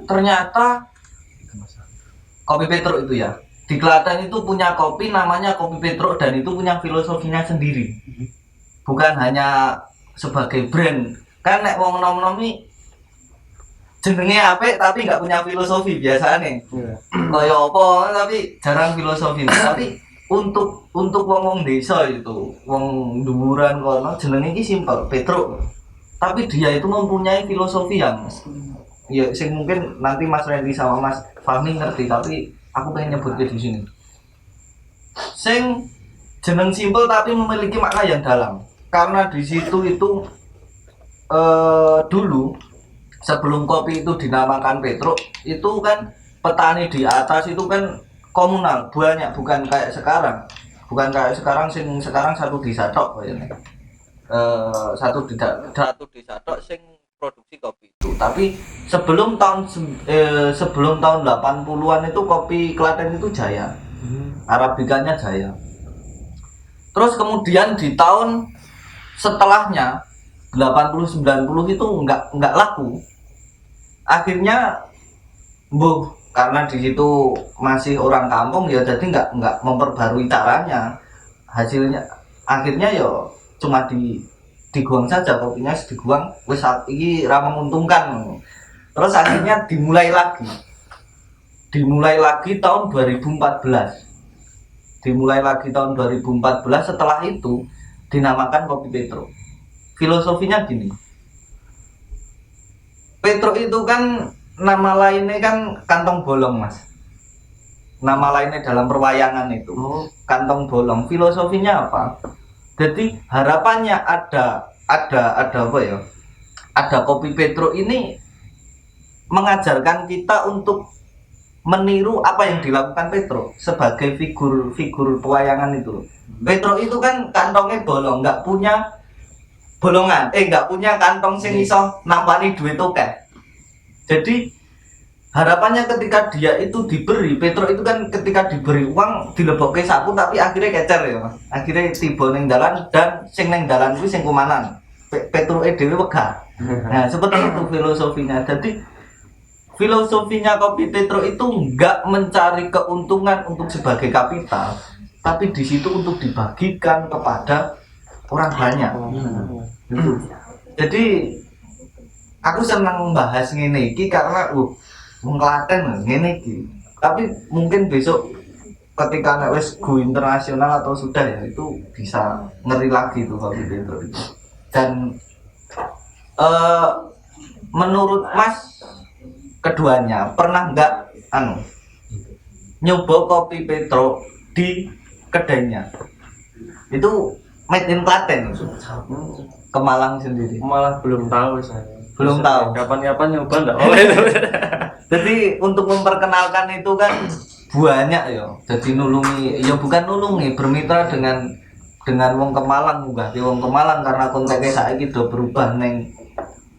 Ternyata kopi Petruk itu ya di Klaten itu punya kopi namanya kopi Petruk dan itu punya filosofinya sendiri, bukan hanya sebagai brand. Kan nek wong nom-nom iki jenenge apik tapi nggak punya filosofi biasanya. Kaya apa tapi jarang filosofi. Tapi untuk wong desa itu, wong dhuwuran kono jenenge iki simpel, Petruk. Tapi dia itu mempunyai filosofi yang ya sing mungkin nanti Mas Randy sama Mas Fahmi ngerti, tapi aku pengen nyebutnya di sini. Sing jeneng simpel tapi memiliki makna yang dalam. Karena di situ itu dulu sebelum kopi itu dinamakan Petruk, itu kan petani di atas itu kan komunal, banyak, bukan kayak sekarang. Bukan kayak sekarang sekarang satu desa tok kayaknya. Satu desa tok sing produksi kopi itu. Tapi sebelum tahun 80-an itu kopi Klaten itu jaya. Arabikanya jaya. Terus kemudian di tahun setelahnya 80-90 itu enggak laku. Akhirnya karena di situ masih orang kampung ya, jadi enggak memperbarui caranya. Hasilnya akhirnya ya cuma diguang saja kopinya, diguang wis iki ra menguntungkan. Terus akhirnya dimulai lagi tahun 2014. Setelah itu dinamakan kopi Petruk. Filosofinya gini, Petruk itu kan nama lainnya kan kantong bolong Mas. Nama lainnya dalam perwayangan itu kantong bolong. Filosofinya apa? Jadi harapannya ada apa ya? Ada kopi Petruk ini mengajarkan kita untuk meniru apa yang dilakukan Petruk sebagai figur pewayangan itu. Petruk itu kan kantongnya bolong, nggak punya bolongan, nggak punya kantong sing iso nampani duit oke. Jadi harapannya ketika dia itu diberi, Petruk itu kan ketika diberi uang dilebokke saku tapi akhirnya kecer ya Mas. Akhirnya tiba ning dalan dan sing ning dalan kuwi sing kumanan. Petruke dhewe wegah. Nah, seperti itu filosofinya. Jadi filosofinya kopi Petro itu nggak mencari keuntungan untuk sebagai kapital, tapi di situ untuk dibagikan kepada orang banyak. Gitu. Jadi aku senang bahas ngene iki karena wong Klaten ngene iki. Tapi mungkin besok ketika nek wis go internasional atau sudah ya itu bisa ngeri lagi tuh kopi Petro itu. Dan menurut Mas keduanya pernah nggak nyoba kopi Petro di kedainya? Itu made in Klaten itu. Ke Malang sendiri. Malah belum tahu saya. Belum tahu. Kapan-kapan nyoba enggak boleh. Jadi untuk memperkenalkan itu kan banyak ya. Jadi nulungi, ya bukan nulungi, bermitra dengan wong Kemalang munggah wong Kemalang karena konteksnya saiki do berubah neng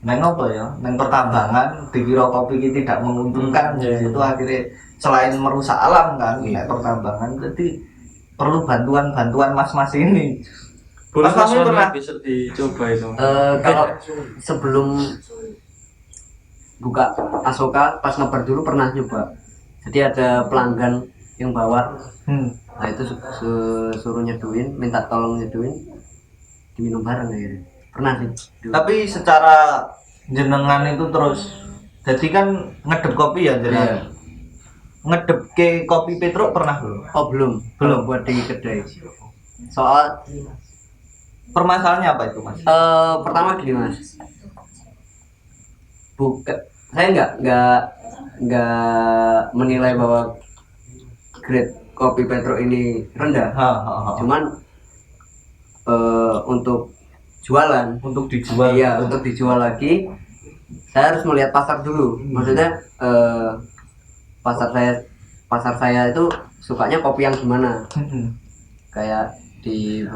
apa ya? Neng pertambangan dikira kopi ini tidak menguntungkan. Jadi itu akhirnya selain merusak alam kan, nek pertambangan jadi perlu bantuan mas-mas ini. Boleh Mas kamu pernah bisa dicoba itu. Kalau sebelum buka Asoka pas ngebar dulu pernah nyoba. Jadi ada pelanggan yang bawa, nah itu suruh nyeduin, minta tolong nyeduin, diminum bareng akhirnya. Pernah sih. Dulu. Tapi secara jenengan itu terus, jadi kan ngedep kopi ya, jadi ngedep ke kopi Petro pernah belum? Oh belum buat di kedai. Soal Permasalahannya apa itu Mas? pertama gini Mas, saya nggak menilai bahwa grade kopi Petro ini rendah. Cuman untuk jualan, untuk dijual. Iya, untuk dijual lagi, saya harus melihat pasar dulu. Maksudnya pasar saya itu sukanya kopi yang gimana? Kayak di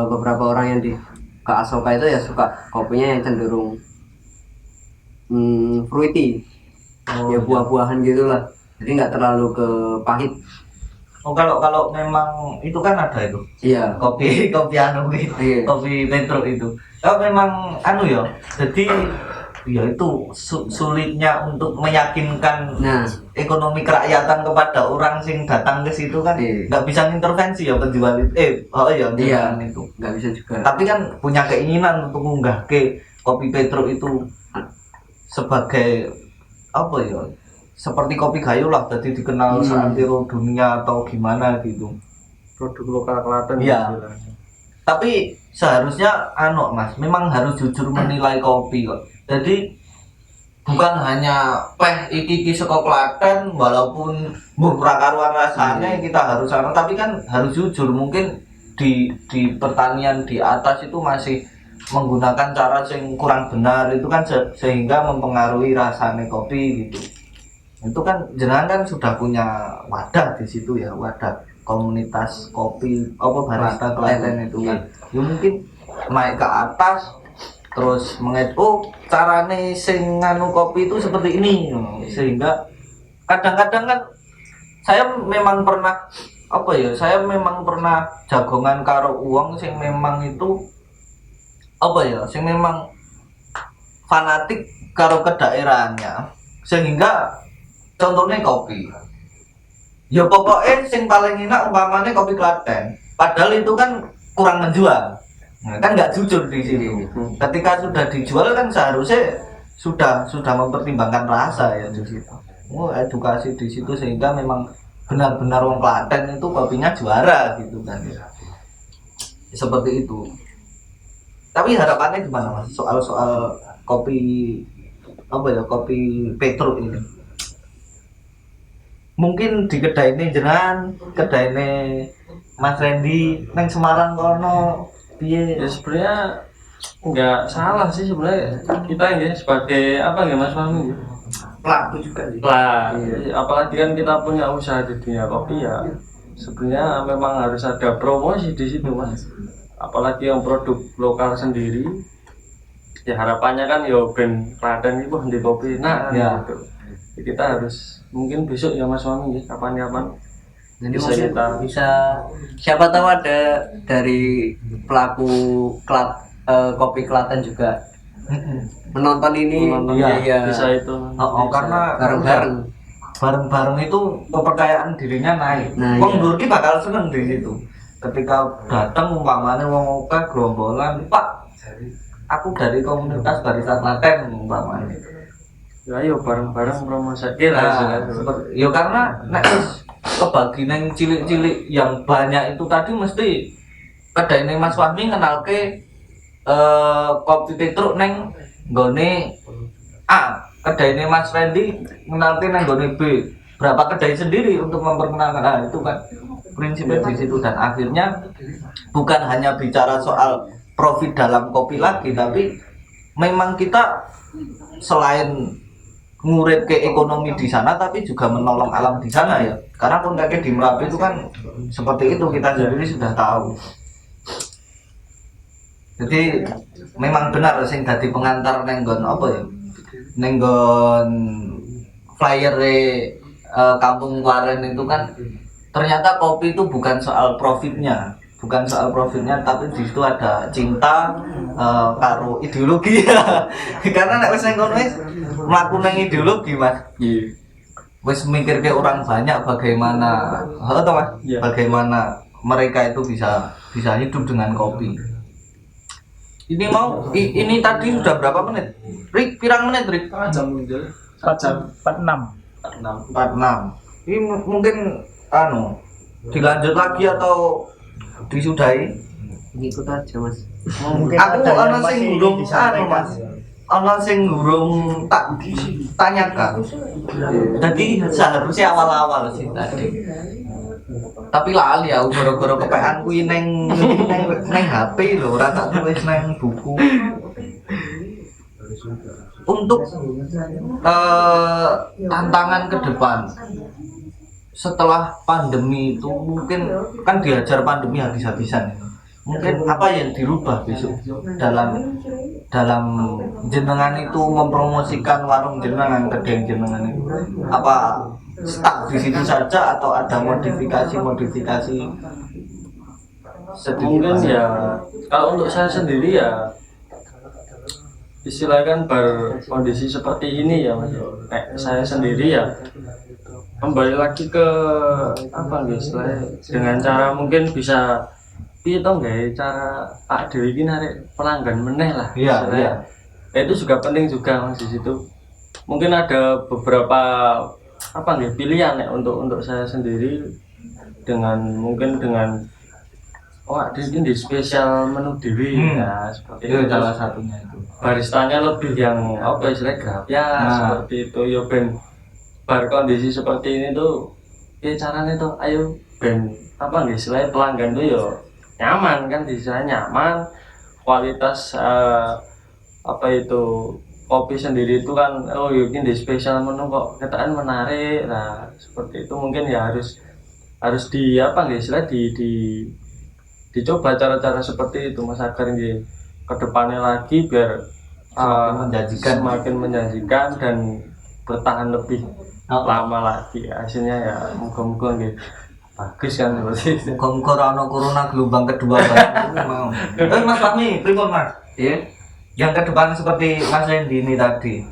beberapa orang yang di ke Asoka itu ya suka kopinya yang cenderung fruity, ya buah-buahan gitulah. Jadi nggak terlalu ke pahit. Oh kalau memang itu kan ada itu. Iya. Kopi anu Iya. kopi Petro itu. Kalau memang anu ya, jadi ya itu sulitnya untuk meyakinkan ekonomi kerakyatan kepada orang sing datang ke situ kan nggak bisa intervensi ya penjual itu. Itu nggak bisa juga. Tapi kan punya keinginan untuk mengunggah ke kopi Petro itu sebagai apa ya? Seperti kopi Gayo lah, jadi dikenal seantero dunia atau gimana gitu. Produk lokal Klaten. Iya. Tapi seharusnya Mas, memang harus jujur menilai kopi kok. Jadi bukan hanya iki saka Klaten walaupun prakaruan rasanya kita harus tapi kan harus jujur. Mungkin di pertanian di atas itu masih menggunakan cara yang kurang benar itu kan sehingga mempengaruhi rasanya kopi gitu. Itu kan jenengan kan sudah punya wadah di situ ya, wadah komunitas kopi barista Klaten itu kan. Ya mungkin naik ke atas terus carane sing nganu kopi itu seperti ini, sehingga kadang-kadang kan saya memang pernah jagongan karo uang sing memang itu sing memang fanatik karo kedaerahannya, sehingga contohnya kopi ya pokoknya sing paling enak umpamanya kopi Klaten, padahal itu kan kurang menjual. Nah, kan nggak jujur di situ. Ketika sudah dijual kan seharusnya sudah mempertimbangkan rasa ya di situ. Edukasi di situ sehingga memang benar-benar wong Klaten itu kopinya juara gitu kan. Seperti itu. Tapi harapannya gimana Mas soal kopi kopi Petro ini? Mungkin di kedai ini kedai ini Mas Randy neng Semarang kono. Ya sebenarnya nggak salah sih sebenarnya kita ya sebagai Mas Fahmi Pelaku juga sih. Apalagi kan kita punya usaha di dunia kopi ya, sebenarnya memang harus ada promosi di situ Mas. Apalagi yang produk lokal sendiri, ya harapannya kan ya brand Klaten itu di kopi gitu. Kita harus mungkin besok ya Mas Fahmi ya, kapan-kapan bisa siapa tahu ada dari pelaku kopi Klaten juga menonton ini Menonton iya bisa itu. Karena bareng-bareng itu kepercayaan dirinya naik. Nah, Wong iya. Durki bakal seneng di situ. Ketika datang umpamanya wong oke gerombolan, Pak, aku dari komunitas Barisan Klaten umpamanya. Ya ayo bareng-bareng promosake lah. Ya karena nek wis kebagi neng cilik-cilik yang banyak itu tadi mesti kedai Mas Fahmi kenalke kopi Petruk neng nggone A, kedai Mas Randy kenalke neng nggone B. Berapa kedai sendiri untuk memperkenalkan itu kan prinsipnya di situ. Dan akhirnya bukan hanya bicara soal profit dalam kopi lagi, tapi memang kita selain ngurip ke ekonomi di sana tapi juga menolong alam di sana ya, karena pun kakek di Merapi itu kan seperti itu, kita sendiri sudah tahu. Jadi memang benar sing dadi pengantar nenggon apa ya, nenggon flyer kampung Waren itu kan ternyata kopi itu bukan soal profitnya, tapi di situ ada cinta karo ideologi ya. Karena nek wis nang kono wis mlaku nang ideologi Mas. Iya. Wis mikir ke orang banyak bagaimana, Mas? Iya. Bagaimana mereka itu bisa hidup dengan kopi. Ini ini tadi sudah berapa menit? Rik, pirang menit Rik? 4 jam muncul. 4 jam 46. 46. Ini mungkin dilanjut lagi atau disudahi? ngikut aja Mas. Mungkin Aku ada yang ana masih sing durung disampaikan. Mas. Ana sing durung tak tanyakan. Jadi seharusnya awal-awal sih tadi. Tapi lali ya gara-gara kepean kuwi neng HP lho, ora tak tulis neng buku. Untuk tantangan ke depan setelah pandemi itu mungkin kan diajar pandemi habis-habisan. Mungkin apa yang dirubah besok dalam jenengan itu mempromosikan warung jenengan, kedai jenengan itu? Apa stuck di situ saja atau ada modifikasi sedikit? Mungkin ya kalau untuk saya sendiri ya istilahkan berkondisi seperti ini ya Mas. Saya sendiri ya kembali lagi ke apa guys, dengan cara mungkin bisa itu nggak cara Pak Dewi ini narik pelanggan meneh lah. Iya, istilahnya. Ya, itu juga penting juga Mas di situ. Mungkin ada beberapa apa nggak pilihan ya untuk saya sendiri mungkin dengan Dewi ini spesial menu Dewi ya seperti Itu itu. salah satunya itu. Baristanya lebih yang apa istilahnya grab ya seperti itu ya ben bar kondisi seperti ini tuh ya caranya tuh ayo ben apa nggak istilahnya pelanggan tuh yo nyaman kan, istilahnya nyaman, kualitas apa itu kopi sendiri itu kan ini di spesial menu kok ketaan menarik. Nah seperti itu mungkin ya harus di apa nggak istilahnya dicoba cara-cara seperti itu Mas agar ke kedepannya lagi biar semakin menjanjikan dan bertahan lebih lama lagi. Hasilnya ya moga-moga gitu bagus kan seperti itu. Muga-muga ana corona gelombang kedua Pak. Mau. Mas Fahmi, pripun Mas? Iya. Yang ke depan seperti Mas Randy ini tadi.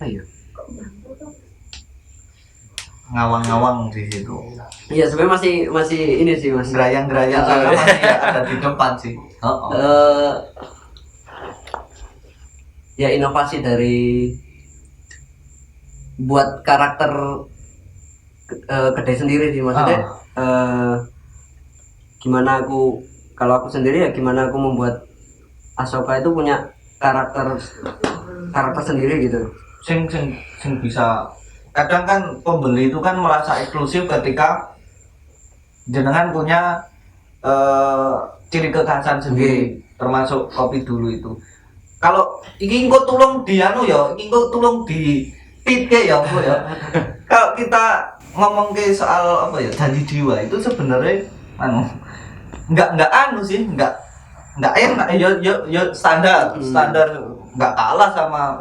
Ayo. Ngawang-ngawang di situ. Iya sebenarnya masih ini sih Mas. Gerayang-gerayang sana masih ada di depan sih. Ya inovasi dari buat karakter kedai sendiri sih maksudnya. Gimana kalau aku sendiri ya gimana aku membuat Asoka itu punya karakter sendiri gitu. Sing bisa. Kadang kan pembeli itu kan merasa eksklusif ketika jenengan punya ciri kekhasan sendiri, termasuk kopi dulu itu. Kalau iki engko tulung di tulung di pitke ya engko ya. Kalau kita ngomong ke soal apa ya janji jiwa itu sebenarnya enggak standar enggak kalah sama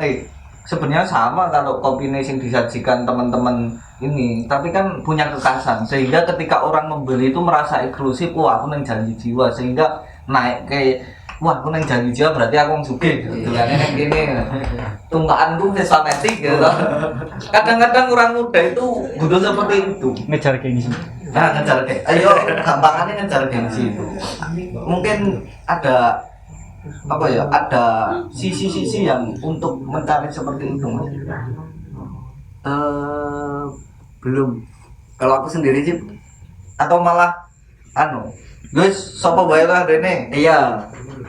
sebenarnya sama kalau kopi sing disajikan teman-teman ini, tapi kan punya kekhasan sehingga ketika orang membeli itu merasa eksklusif. Wah aku neng janji jiwa, sehingga naik ke wah aku neng Jalan Hijau berarti aku wong sugih dolane neng kene tungkakanku wis fanatik gitu kadang-kadang orang muda itu butuh seperti itu Ngejar gengsi. nah ngejar gengsi ayo gampangannya ngejar gengsi itu mungkin ada apa ya ada sisi-sisi yang untuk mencari seperti itu Mas. Belum. Kalau aku sendiri sih, Atau malah guys sapa bae lah rene iya,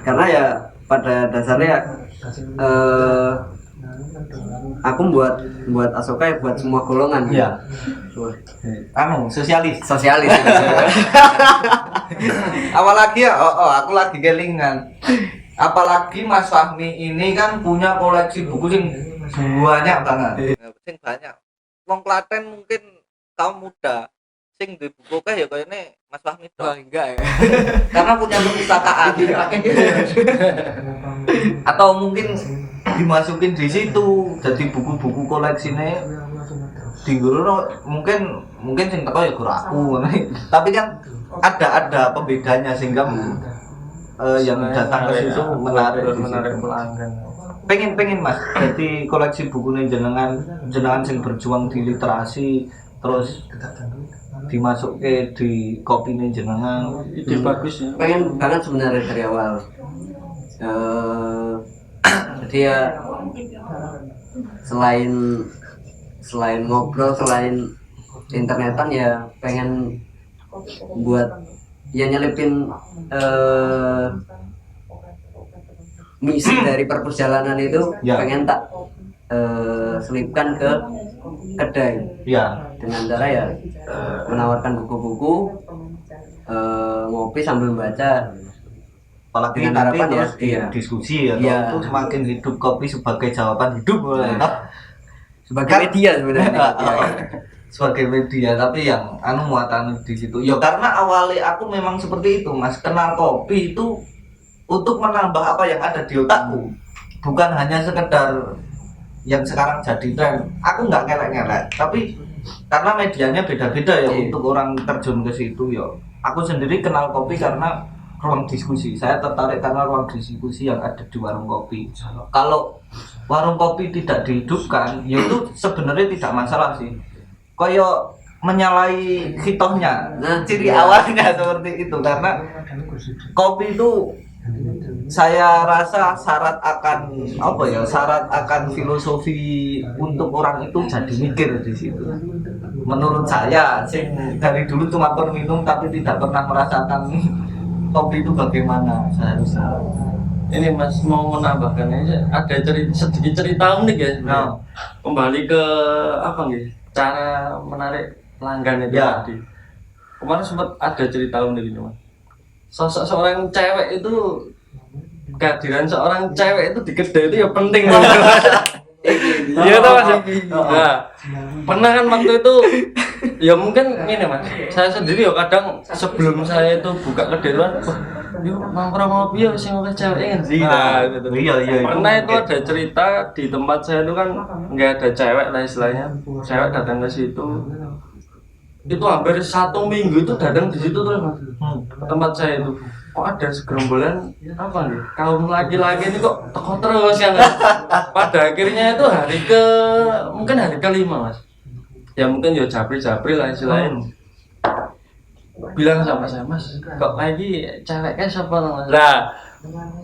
karena ya pada dasarnya aku buat Asoka ya buat semua golongan. Iya. Sosialis Sosialis. apalagi ya aku lagi kelingan apalagi Mas Fahmi ini kan punya koleksi buku sing banyak banget sing banyak wong Klaten mungkin kaum muda sing duwe buku kae ya kayaknya Mas Fahmi Wah, tok enggak ya. karena punya perpustakaan atau mungkin dimasukin di situ jadi buku-buku koleksinya di guru mungkin sing teko ya guru aku tapi kan ada pembedanya sehingga yang datang ke situ menarik pelanggan. pengen Mas jadi koleksi bukunya jenengan sing berjuang di literasi terus dimasuk di kopinya jenengan Ide bagus ya. Pengen banget sebenarnya dari awal. Jadi ya selain ngobrol, selain internetan ya pengen buat ya nyelipin misi dari perjalanan itu Ya. pengen tak selipkan ke kedai ya dengan cara ya menawarkan buku-buku, ngopi sambil membaca. apalagi Dengan nanti harapan ya, terus iya. diskusi ya Iya. itu semakin hidup kopi sebagai jawaban hidup Sebagai Kan- media sebenarnya. sebagai media tapi yang muatan di situ ya karena awalnya aku memang seperti itu Mas kenal kopi itu untuk menambah apa yang ada di otakku bukan hanya sekedar yang sekarang jadi tren aku nggak ngelek-ngelek tapi karena medianya beda-beda ya Iya. untuk orang terjun ke situ ya aku sendiri kenal kopi karena ruang diskusi saya tertarik karena ruang diskusi yang ada di warung kopi kalau warung kopi tidak dihidupkan ya itu sebenarnya tidak masalah sih koyo menyalahi hitohnya Nah, ciri iya. awalnya seperti itu karena kopi itu saya rasa syarat akan filosofi untuk orang itu jadi mikir di situ menurut saya sing dari dulu cuma minum tapi tidak pernah merasakan kopi itu bagaimana seharusnya Ini Mas mau menambahkan aja ada sedikit cerita unik ya. Nah. Kembali ke apa nih? Cara menarik pelanggan itu Ya. tadi. Kemarin sempat ada cerita unik ini Mas. Sosok seorang cewek itu kehadiran seorang cewek itu di kedai itu ya penting banget. Iya toh Mas. Nah, pernah kan waktu itu ya mungkin ini Mas. Saya sendiri ya kadang sebelum saya itu buka kedai kan, wah, yuk nongkrong ngopi yuk sing oleh cewek ngendi nah gitu. Iya. Pernah itu ada cerita di tempat saya itu kan nggak ada cewek lah istilahnya. Cewek datang ke situ itu hampir 1 minggu itu datang di situ terus Mas. Ke tempat saya itu kok ada segerombolan apa nih kaum laki-laki ini kok teko terus yang pada akhirnya itu mungkin hari kelima Mas ya mungkin ya japri lah istilahnya bilang sama saya Mas kok lagi ceweknya siapa Mas nah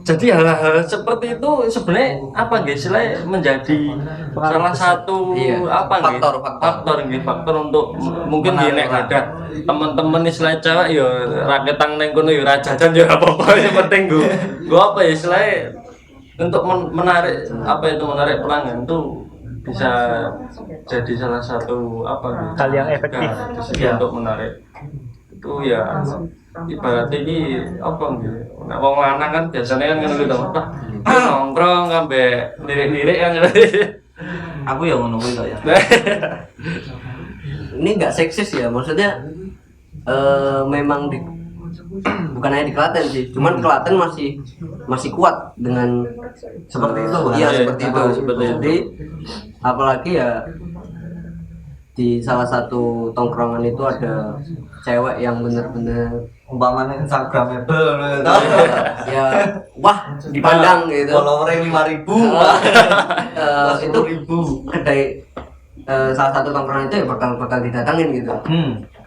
jadi hal-hal seperti itu sebenarnya apa nggih istilahnya menjadi salah satu Iya. apa nggih faktor untuk mungkin dia nek ada teman-teman istilahnya cewek ya raketang neng kono ya rajajan ya apa-apa yang penting gua apa ya istilahnya untuk menarik pelanggan itu bisa jadi salah satu apa Hal yang efektif. ya, untuk menarik itu ya ibaratnya ini apa gitu nah wong lanang kan biasanya kan ngono gitu nongkrong sampai lirik-lirik kan aku ya ngono kuwi kok ya Ini nggak seksis ya, maksudnya memang bukan hanya di Klaten sih, cuman Klaten masih kuat dengan seperti itu Iya, Iya, seperti itu. Jadi apalagi ya di salah satu tongkrongan itu ada cewek yang bener-bener umpamanya Instagramable Ya, wah dipandang gitu. followernya 5.000 Itu kedai salah satu tongkrongan itu ya bakal didatangin gitu.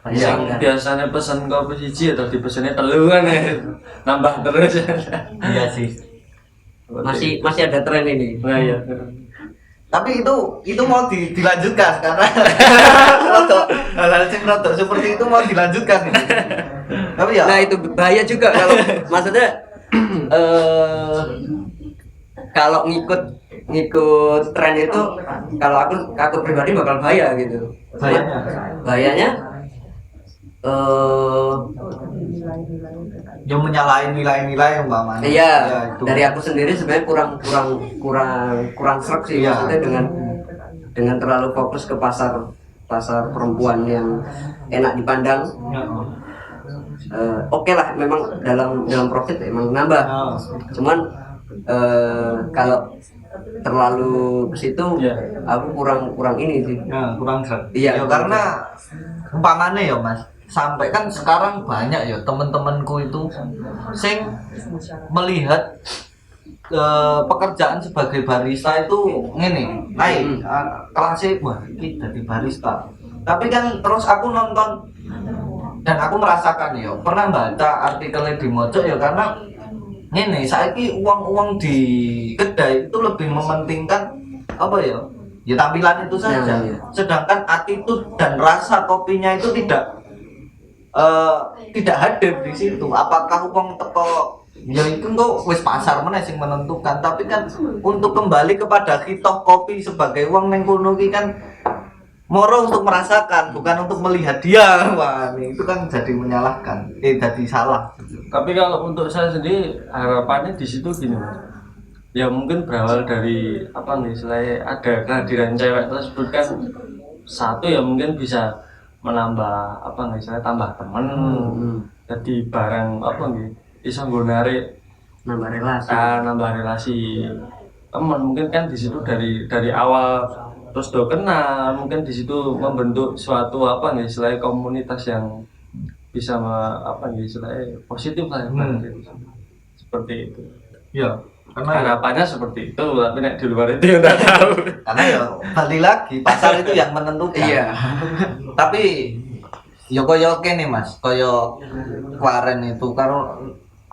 Yang biasanya pesan kopi siji atau dipesannya telu kan ya. Nambah terus. iya sih. Masih ada tren ini. Nah iya. Tapi itu mau dilanjutkan karena hal-hal yang rodok seperti itu mau dilanjutkan ini. Tapi ya Nah itu bahaya juga kalau maksudnya kalau ngikut tren itu, kalau aku pribadi bakal bahaya gitu. Bahayanya yang menyalahin nilai-nilai umpamanya. iya, Ya, itu. dari aku sendiri sebenarnya kurang srek sih, Iya. maksudnya dengan terlalu fokus ke pasar perempuan yang enak dipandang. Oke lah, memang dalam profit emang nambah. Cuman kalau terlalu ke situ, aku kurang ini sih. Ya, kurang seret. Iya, Ya, karena umpamanya ya Mas, sampai kan sekarang banyak ya teman-temanku itu sing melihat pekerjaan sebagai barista itu ngene, naik kelasnya wah ini jadi barista. Tapi kan terus aku nonton dan aku merasakan ya, pernah baca artikelnya di Mojo ya, karena ngene saiki uang di kedai itu lebih mementingkan apa ya? Ya tampilan itu saja. Ya. Sedangkan attitude dan rasa kopinya itu tidak hadir di situ. Apakah uang teko ya itu kok wis pasar mana sing menentukan, tapi kan untuk kembali kepada hitoh kopi sebagai uang neng kono ki kan moro untuk merasakan, bukan untuk melihat dia. Wah, itu kan jadi menyalahkan, jadi salah. Tapi kalau untuk saya sendiri harapannya di situ gini Mas. Ya mungkin berawal dari apa nih, selain ada kehadiran cewek tersebut kan, satu ya mungkin bisa menambah apa nggak, saya tambah temen. Jadi barang apa nih, bisa narik nambah relasi teman. Mungkin kan di situ dari awal terus do kenal, mungkin di situ membentuk suatu apa nih, selain komunitas yang bisa apa nih, selain positif lah seperti itu. Ya, karena Harapannya seperti itu, tapi nek di luar itu ya nggak tahu. karena ya balik lagi pasar itu yang menentukan. Iya. Tapi ya koyo kene Mas, koyo kemarin itu kalau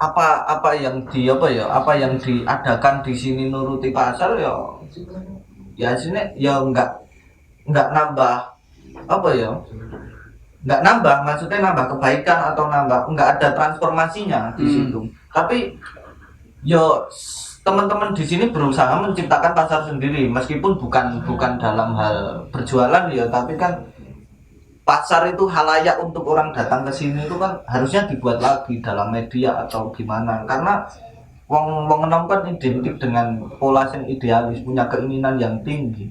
apa yang diadakan di sini nuruti pasar ya sini ya enggak nambah apa ya, enggak nambah, maksudnya nambah kebaikan atau enggak ada transformasinya di situ. Tapi yo teman-teman di sini berusaha menciptakan pasar sendiri, meskipun bukan dalam hal berjualan ya, tapi kan pasar itu halayak untuk orang datang ke sini itu kan harusnya dibuat lagi dalam media atau gimana, karena wong enom kan identik dengan pola sing idealis, punya keinginan yang tinggi.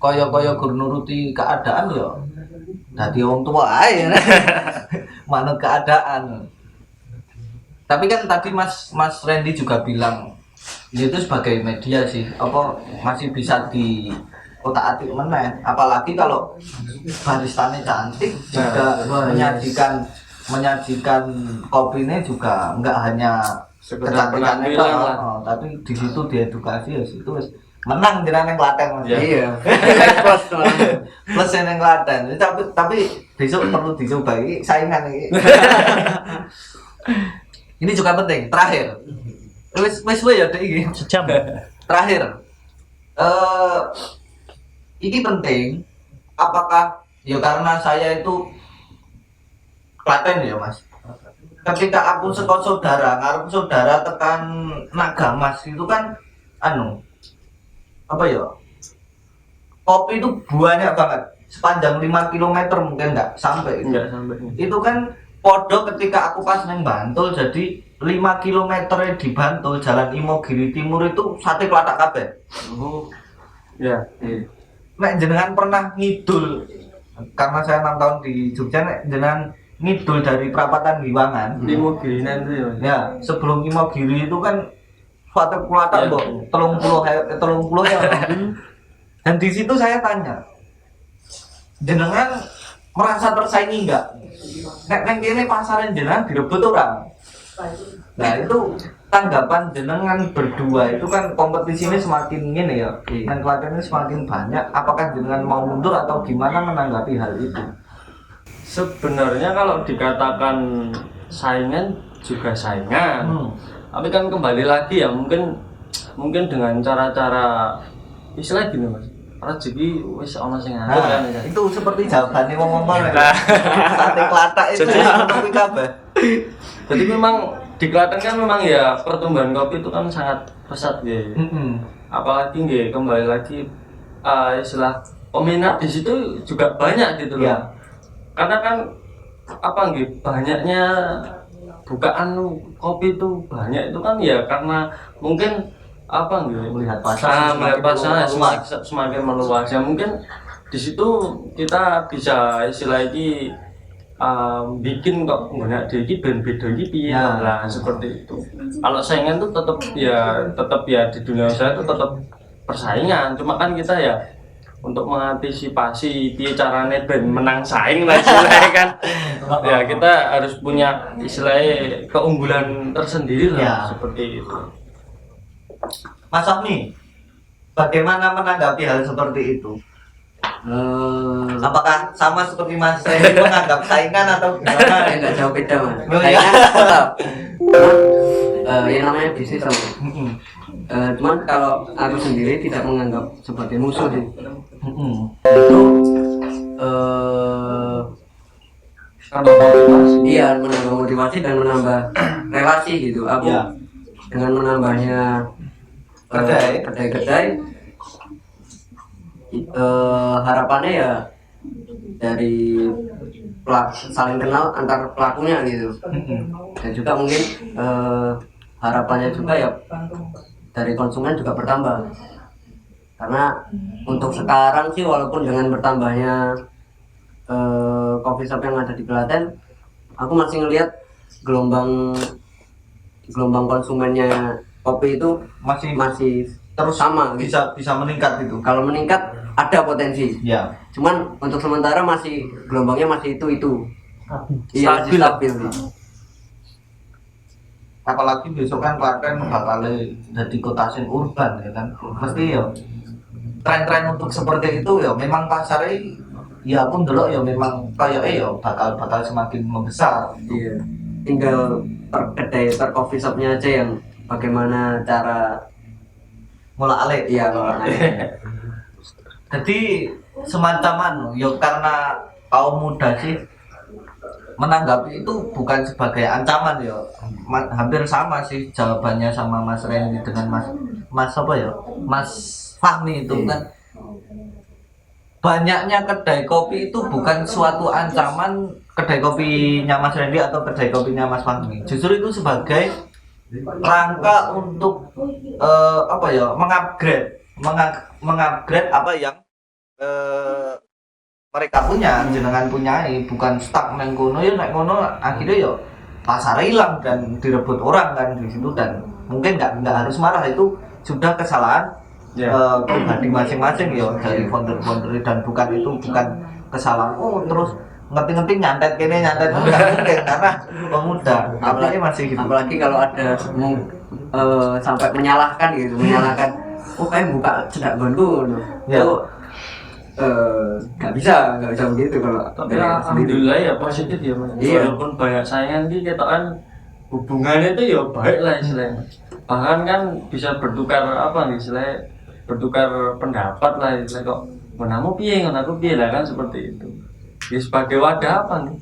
Kaya gur nuruti keadaan ya dadi wong tua ae. Manut keadaan. Tapi kan tadi Mas Randy juga bilang itu sebagai media sih, apa masih bisa di otak-atik meneh, apalagi kalau baristanya cantik juga menyajikan kopinya juga enggak hanya Sekedar kecantikannya penampilan, tapi di situ diedukasi ya situ wis menang jenengan yang Klaten Mas. Iya. Plus yang Klaten. Tapi besok perlu dicoba ini saingan ini. Ini juga penting. Terakhir. Wis ya Dek iki. Sejam. Terakhir. Ini penting. Apakah ya karena saya itu Klaten ya Mas. Ketika aku seko saudara, ngarep saudara tekan Nagamas itu kan apa ya? Kopi itu banyak banget. Sepanjang 5 km mungkin enggak sampai. Itu kan podo ketika aku pas neng Bantul, jadi 5 km di Bantul Jalan Imogiri Timur itu sate klatak kabeh. Oh. Ya, iya. Nek jenengan pernah ngidul, karena saya 6 tahun di Jogja, nek jenengan ngidul dari perapatan Giwangan, Imogirinan itu ya. ya sebelum Imogiri itu kan suatu klatak Ya. 30 ya. Dan di situ saya tanya, jenengan merasa tersaingi enggak? Nek neng kene pasaran jenengan direbut orang. Nah itu tanggapan jenengan berdua itu kan kompetisinya semakin ini ya, dan kelihatannya semakin banyak. Apakah jenengan mau mundur atau gimana menanggapi hal itu? Sebenarnya kalau dikatakan saingan juga saingan, tapi kan kembali lagi ya mungkin dengan cara-cara istilah gini mas, rezeki wis ana sing ngatur kan ya. Itu seperti jawabannya ngomong-ngomong sate klatak itu tapi kabeh. Jadi memang di Klaten kan memang ya pertumbuhan kopi itu kan sangat pesat ya. Apalagi nggih kembali lagi istilah peminat di situ juga banyak gitu loh. Ya. Karena kan apa nggih banyaknya bukaan kopi itu banyak itu kan ya karena mungkin apa nggih Melihat pasar semakin meluas ya mungkin di situ kita bisa istilah ini bikin kok nggak ada iki ben beda iki piye lah seperti itu. Kalau saingan tuh tetap ya di dunia usaha itu tetap persaingan. Cuma kan kita ya untuk mengantisipasi piye carane ben menang saing lah istilahnya kan. Ya kita harus punya istilahnya keunggulan tersendiri lah seperti itu. Mas Fahmi, bagaimana menanggapi hal seperti itu? Apakah sama seperti Mas Randy menganggap saingan atau gimana? Saya nggak jauh beda mas. Oh, iya? Saingan tetap. Yang namanya bisnis sama. Cuman kalau aku sendiri tidak menganggap sebagai musuh sih. Itu Tambah motivasi. iya menambah motivasi dan menambah relasi gitu. Aku dengan menambahnya kedai-kedai harapannya ya dari saling kenal antar pelakunya gitu. Dan juga mungkin harapannya juga ya dari konsumen juga bertambah. Karena untuk sekarang sih walaupun dengan bertambahnya coffee shop yang ada di Klaten, aku masih ngelihat gelombang konsumennya kopi itu masih Terus sama gitu. bisa meningkat itu. Kalau meningkat ada potensi. Ya. Cuman untuk sementara masih gelombangnya masih itu. Iya, masih stabil sih. Apalagi besok kan Klaten bakal jadi kota sing urban ya kan. Mesti ya tren-tren untuk seperti itu ya memang pasarnya ya pun dulu ya memang kayak ya bakal semakin membesar. Iya. Tinggal kedai coffee shopnya aja yang bagaimana cara Mulai alih. iya Jadi semacam ya karena kaum muda sih menanggapi itu bukan sebagai ancaman ya. Hampir sama sih jawabannya sama Mas Randy dengan Mas apa ya? Mas Fahmi itu kan. Banyaknya kedai kopi itu bukan suatu ancaman kedai kopinya Mas Randy atau kedai kopinya Mas Fahmi. Justru itu sebagai rangka untuk apa ya? mengupgrade apa yang mereka punya, jenengan punyai, bukan stuck nang kono ya nek kono akhirnya ya pasar hilang dan direbut orang kan di situ dan mungkin nggak harus marah, itu sudah kesalahan pribadi masing-masing ya dari founder-founder dan bukan kesalahan terus ngerti-ngerti nyantet kene nyantet nggak mungkin karena pemuda apalagi masih gitu. Apalagi kalau ada sampai menyalahkan kayak buka cedak gonku itu nggak bisa begitu kalau Tapi alhamdulillah ya positif ya mas. Iya. Walaupun banyak saingan di kita kan hubungannya itu ya baik lah istilahnya. Bahkan kan bisa bertukar bertukar pendapat lah istilahnya kok. Menamu piye, aku piye lah kan seperti itu. Ya sebagai wadah apa nih?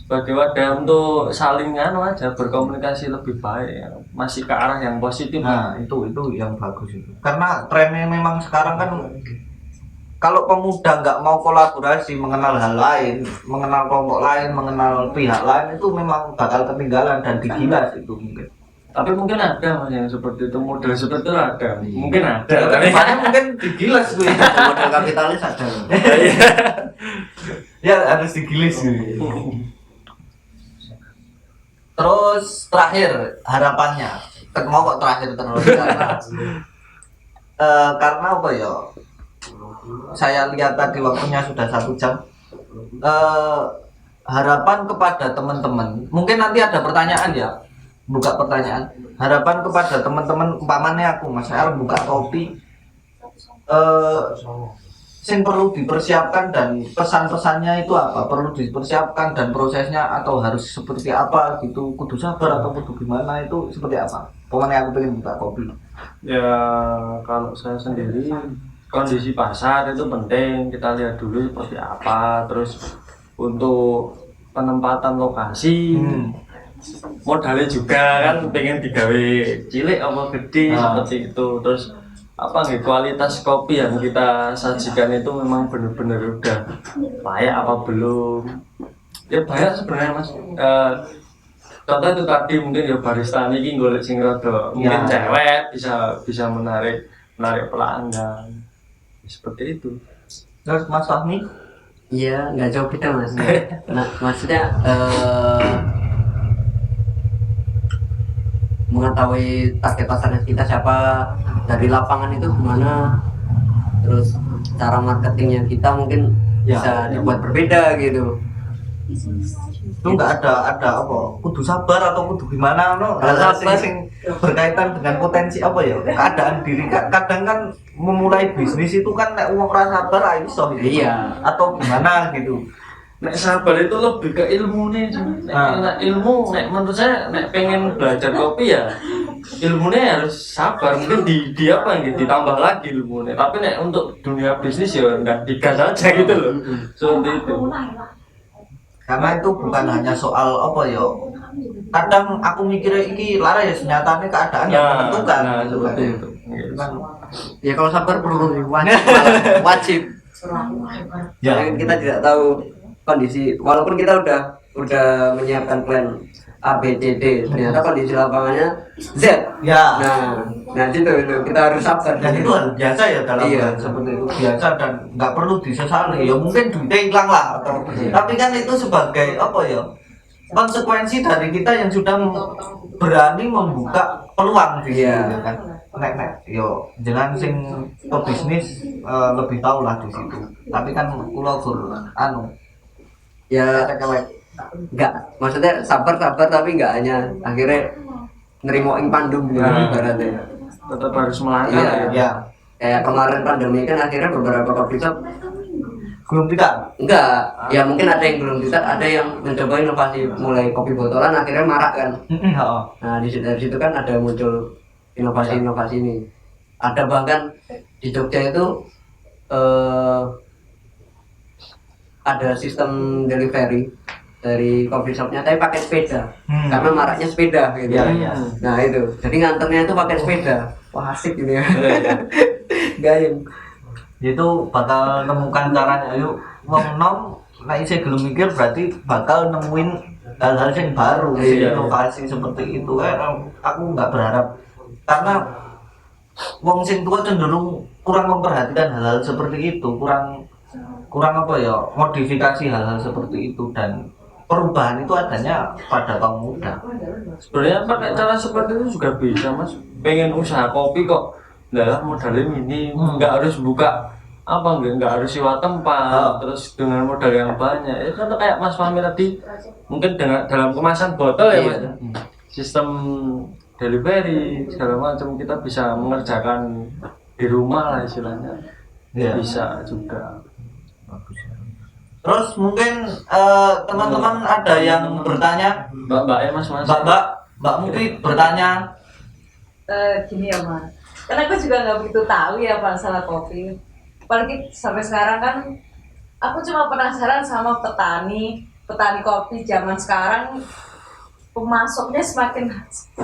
Sebagai wadah untuk saling aja berkomunikasi lebih baik ya. Masih ke arah yang positif. Nah itu yang bagus itu karena trennya memang sekarang kan kalau pemuda nggak mau kolaborasi, mengenal hal lain, mengenal kelompok lain, mengenal pihak lain itu memang bakal ketinggalan dan digilas itu mungkin. Tapi mungkin ada mas yang seperti itu, model seperti itu ada. Mungkin ada. Tapi mungkin digilas gue. model kapitalis ada. Ya harus digilis gitu. Terus terakhir harapannya, mau kok terakhir terus karena apa ya? Saya lihat tadi waktunya sudah 1 jam. harapan kepada teman-teman, mungkin nanti ada pertanyaan ya, buka pertanyaan, harapan kepada teman-teman, umpamanya aku Mas R buka kopi, sing perlu dipersiapkan dan pesan-pesannya itu apa, perlu dipersiapkan dan prosesnya atau harus seperti apa gitu, kudu sabar atau kudu gimana, itu seperti apa? Pokoknya aku pengen buka kopi. Ya kalau saya sendiri, kondisi pasar itu penting, kita lihat dulu seperti apa. Terus untuk penempatan lokasi, modalnya juga kan pengen digawe cilik apa gede seperti itu. Terus apa nih, kualitas kopi yang kita sajikan itu memang benar-benar udah layak apa belum, ya banyak sebenarnya Mas. Contoh itu tadi mungkin ya barista ini golek sing rada mungkin cewek bisa menarik pelanggan seperti itu. Terus Mas Fahmi? Iya, nggak jauh beda Mas. Nah, maksudnya mengetahui target pasarnya kita siapa, dari lapangan itu gimana, terus cara marketingnya kita mungkin bisa dibuat berbeda gitu. Itu nggak ada apa, kudu sabar atau kudu gimana, no? Hal-hal sing berkaitan dengan potensi apa ya, keadaan diri. Kadang kan memulai bisnis itu kan nek wong ora sabar ae iso gitu. Iya. Atau gimana gitu. Nek sabar itu lebih ke ilmu nih. Nek ilmu, nek menurut saya nek pengen belajar kopi ya ilmunya harus sabar. Mungkin di apa gitu, ditambah lagi ilmunya. Tapi nek untuk dunia bisnis ya nggak digas aja gitu loh. Seperti itu. Karena itu bukan hanya soal apa ya. Kadang aku mikirnya iki lara ya senyatanya keadaan yang menentukan. Nah, gitu seperti kan. itu. Ya kalau sabar perlu wajib, wajib. Ya. Kita tidak tahu kondisi, walaupun kita udah menyiapkan plan A, B, C, D, ternyata kondisi lapangannya Z. Ya. Nah itu kita harus sabar. Dan itu hal biasa ya dalam hal seperti itu, biasa dan nggak perlu disesali. Ya mungkin duitnya hilang lah atau tapi kan itu sebagai apa ya, konsekuensi dari kita yang sudah berani membuka peluang di situ kan. Nek yo jangan sing pebisnis lebih tahu lah di situ. Tapi kan kula gur ya enggak, maksudnya sabar tapi enggak hanya akhirnya nerimo ing pandum gitu ibaratnya. Tetap harus melangkah ya. Kayak kemarin pandemi kan akhirnya beberapa coffee shop belum tidak. Enggak, ya mungkin ada yang belum tidak, ada yang mencoba inovasi mulai kopi botolan akhirnya marak kan. Nah dari situ kan ada muncul inovasi ini. Ada bahkan di Jogja itu ada sistem delivery dari coffee shopnya tapi pakai sepeda, karena maraknya sepeda gitu. Nah itu, jadi nganternya itu pakai sepeda. Wah asik ini ya. Gayeng. Itu bakal nemukan caranya. Yuk wong nom nek isih gelem mikir berarti bakal nemuin hal-hal yang baru, inovasi seperti itu. Aku nggak berharap, karena wong sing tua cenderung kurang memperhatikan hal-hal seperti itu, kurang apa ya, modifikasi hal-hal seperti itu, dan perubahan itu adanya pada kaum muda. Sebenarnya pakai cara seperti itu juga bisa Mas. Pengen usaha kopi kok lah modalnya minim, nggak harus buka apa, nggak harus sewa tempat, terus dengan modal yang banyak. Itu contoh kayak Mas Fahmi tadi, mungkin dengan dalam kemasan botol ya Mas. Sistem delivery segala macam kita bisa mengerjakan di rumah lah istilahnya. Bisa juga. Terus mungkin teman-teman ada yang bertanya, Mbak ya Mas. Mbak mungkin bertanya. Gini ya Mas, karena aku juga nggak begitu tahu ya masalah kopi. Apalagi sampai sekarang kan, aku cuma penasaran sama petani kopi zaman sekarang. Pemasoknya semakin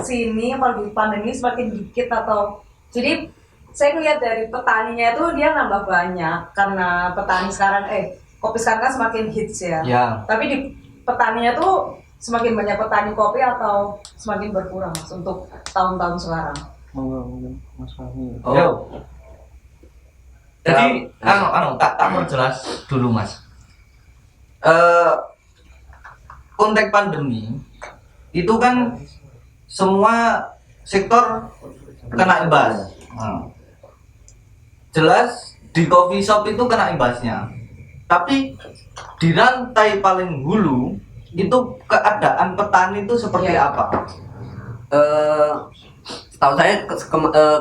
sini, apalagi pandemi semakin dikit atau jadi saya ngeliat dari petaninya itu dia nambah banyak karena petani sekarang kopi sekarang kan semakin hits ya. Tapi di petaninya tuh semakin banyak petani kopi atau semakin berkurang Mas untuk tahun-tahun sekarang? Mungkin Mas Fahmi. Jadi tak perjelas dulu Mas. Konteks pandemi itu kan semua sektor kena imbas. Jelas di coffee shop itu kena imbasnya. Tapi di rantai paling hulu itu keadaan petani itu seperti Iya. apa? Setahu saya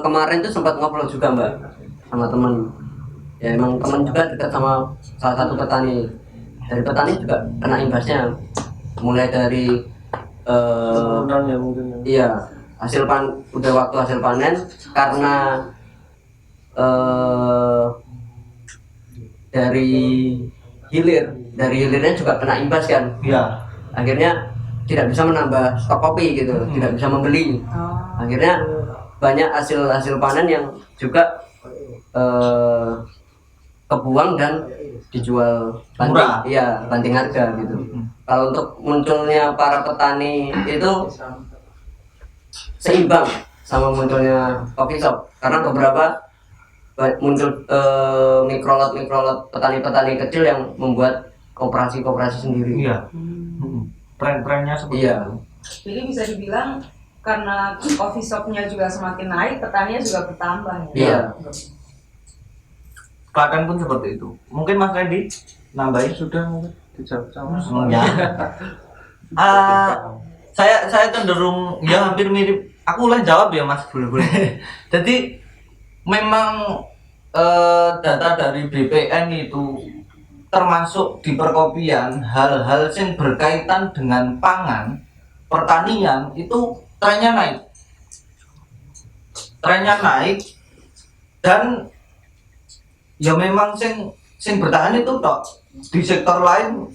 kemarin tuh sempat ngobrol juga Mbak sama temen. Ya emang temen juga dekat sama salah satu petani. Dari petani juga kena imbasnya. Mulai dari Turunan ya mungkin. iya udah waktu hasil panen karena dari hilirnya juga kena imbas kan. Iya. Akhirnya tidak bisa menambah stok kopi gitu, tidak bisa membeli. Oh. Akhirnya banyak hasil panen yang juga kebuang dan dijual Murah. banting harga gitu. Kalau untuk munculnya para petani itu seimbang sama munculnya coffee shop karena beberapa muncul mikrolot petani-petani kecil yang membuat koperasi sendiri. Iya. Tren-trennya seperti Iya. itu. Jadi bisa dibilang karena coffee shopnya juga semakin naik, petaninya juga bertambah ya. Iya. Klaten pun seperti itu. Mungkin Mas Randy nambahin? Sudah mungkin dijawab sama. Ya. Saya cenderung ya hampir mirip. Aku boleh jawab ya Mas, boleh. Jadi memang data dari BPN itu termasuk di perkopian hal-hal yang berkaitan dengan pangan, pertanian itu trennya naik dan ya memang sing bertahan itu tok. Di sektor lain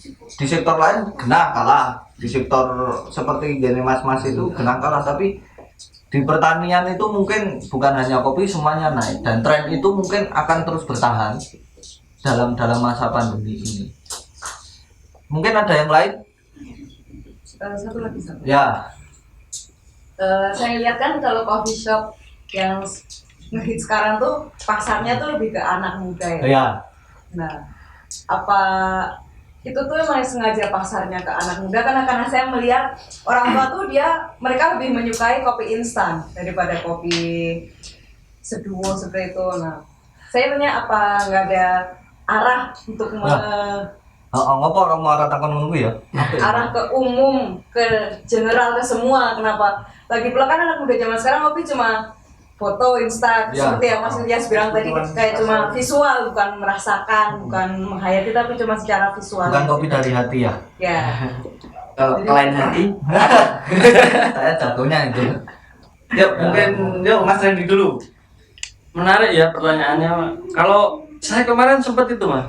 genah kalah, di sektor seperti gini mas itu genah kalah, tapi di pertanian itu mungkin bukan hanya kopi, semuanya naik dan tren itu mungkin akan terus bertahan dalam masa pandemi ini. Mungkin ada yang lain? Satu lagi. Ya. Saya lihat kan kalau coffee shop yang ngehit sekarang tuh pasarnya tuh lebih ke anak muda ya. Ya. Nah, apa itu tuh emang sengaja pasarnya ke anak muda karena saya melihat orang tua tuh mereka lebih menyukai kopi instan daripada kopi seduo seperti itu. Nah, saya tanya apa nggak ada arah untuk Ngopo kamu arah takon nunggu ya? arah ke umum, ke general, ke semua. Kenapa? Lagi pula kan anak muda zaman sekarang kopi cuma foto Insta, Ya. seperti yang Mas Ilyas bilang tadi, kayak cuma visual, bukan merasakan, bukan menghayati, tapi cuma secara visual. Bukan kopi dari hati ya? Ya. Kalau klien hati Saya jatuhnya itu. Yuk mungkin Mas Randy dulu. Menarik ya pertanyaannya. Kalau saya kemarin sempat itu Mas,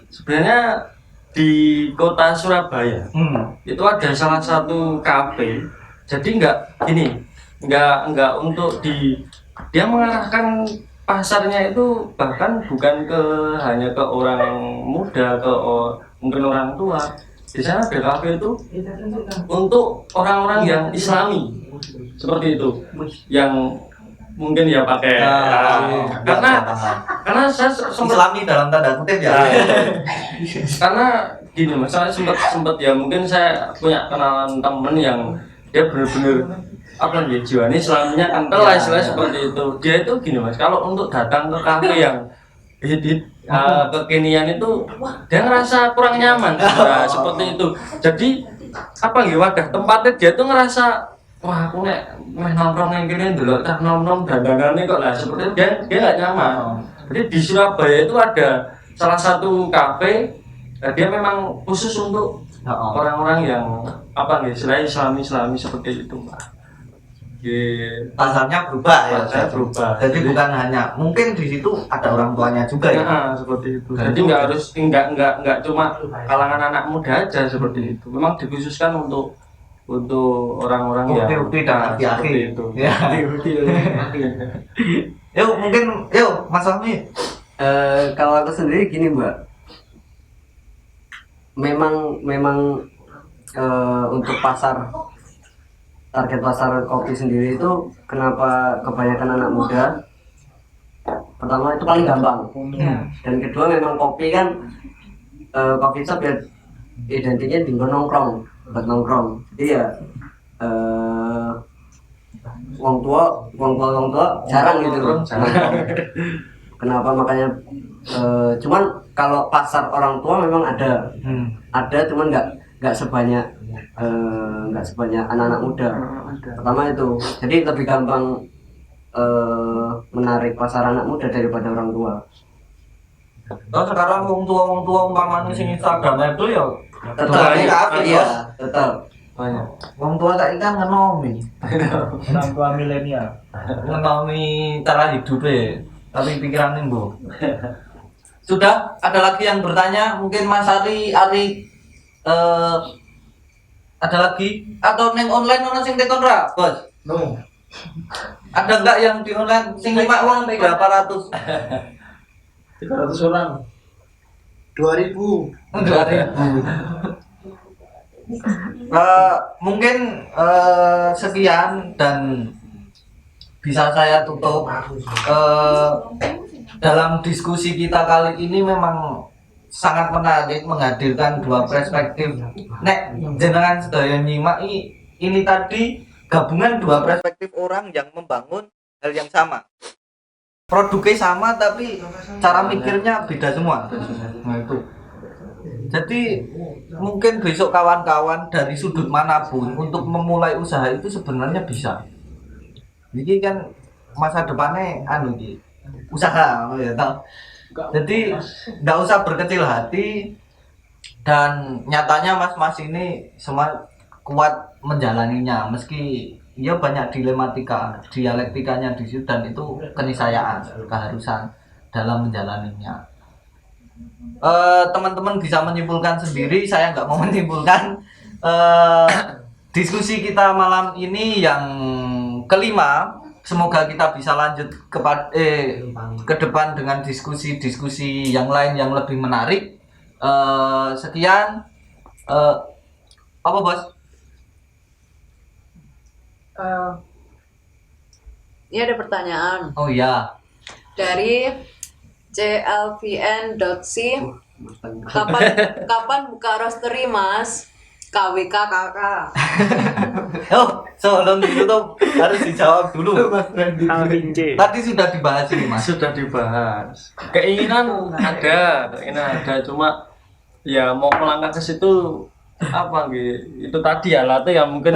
sebenarnya di kota Surabaya itu ada salah satu kafe. Jadi nggak untuk dia mengarahkan pasarnya itu bahkan bukan hanya ke orang muda, mungkin orang tua. Di sana ada kafe itu untuk orang-orang yang Islami seperti itu, yang mungkin ya pakai karena saya sempat Islami dalam tanda kutip ya. karena gini Mas, saya sempat ya mungkin saya punya kenalan temen yang dia benar-benar apa nih jiwanya Islamnya kental lah istilahnya seperti itu. Dia itu gini Mas, kalau untuk datang ke kafe yang kekinian itu dia ngerasa kurang nyaman. Nah, seperti itu. Jadi apa nih wadah tempatnya dia tuh ngerasa wah aku nek nongkrong yang gini dulu tak nom dandangannya kok lah seperti itu. Dia nggak nyaman. Jadi di Surabaya itu ada salah satu kafe dia memang khusus untuk orang-orang yang apa nih istilahnya Islami seperti itu Mbak. Pasarnya berubah ya. Pasarnya berubah. Jadi bukan hanya mungkin di situ ada orang tuanya juga ya. Seperti itu. Jadi nggak cuma kalangan anak muda aja seperti itu. Memang dikhususkan untuk orang-orang yang Ukti dan aki-aki. seperti itu. Ya. Yuk mungkin Mas Fahmi. kalau aku sendiri gini Mbak, memang untuk target pasar kopi sendiri itu kenapa kebanyakan anak muda? Pertama itu paling gampang, dan kedua memang kopi kan kopi shop ya identiknya di nongkrong, buat nongkrong. Jadi ya wong tua jarang gitu loh. kenapa makanya cuman kalau pasar orang tua memang ada cuman nggak sebanyak anak-anak muda. Pertama itu jadi lebih gampang menarik pasar anak muda daripada orang tua. Oh, sekarang wong tua umpamane sing Instagram itu ya tetap banyak. wong tua tak kan ngenomi. Orang tua milenial. Ngenomi cara hidupnya, tapi pikirannya mbok. Sudah, ada lagi yang bertanya? Mungkin Mas Ari ada lagi? Atau neng online ono sing tekon ra, Bos? No. Ada enggak yang di online sing nyimak wong berapa ratus? 300 orang. 2000. 2000. Mungkin sekian dan bisa saya tutup. Dalam diskusi kita kali ini memang sangat menarik menghadirkan dua perspektif. Nek jenengan sedaya nyimak ini tadi gabungan dua perspektif orang yang membangun hal yang sama. Produknya sama tapi cara mikirnya beda semua. Nah, itu. Jadi mungkin besok kawan-kawan dari sudut manapun untuk memulai usaha itu sebenarnya bisa. Jadi kan masa depannya usaha ya toh. Jadi nggak usah berkecil hati dan nyatanya mas-mas ini semua kuat menjalaninya meski ya banyak dialektikanya di situ dan itu keniscayaan keharusan dalam menjalaninya. Teman-teman bisa menyimpulkan sendiri, saya nggak mau menyimpulkan. Diskusi kita malam ini yang kelima, semoga kita bisa lanjut ke depan dengan diskusi-diskusi yang lain yang lebih menarik. Sekian. Apa Bos? Ini ada pertanyaan Oh iya. dari clvn.c. Kapan buka roastery Mas? KWK kakak. Oh, sebelum ditutup harus dijawab dulu. Tadi sudah dibahas ini Mas. Sudah dibahas. Keinginan ada, cuma ya mau melangkah ke situ apa gitu. Itu tadi alatnya yang mungkin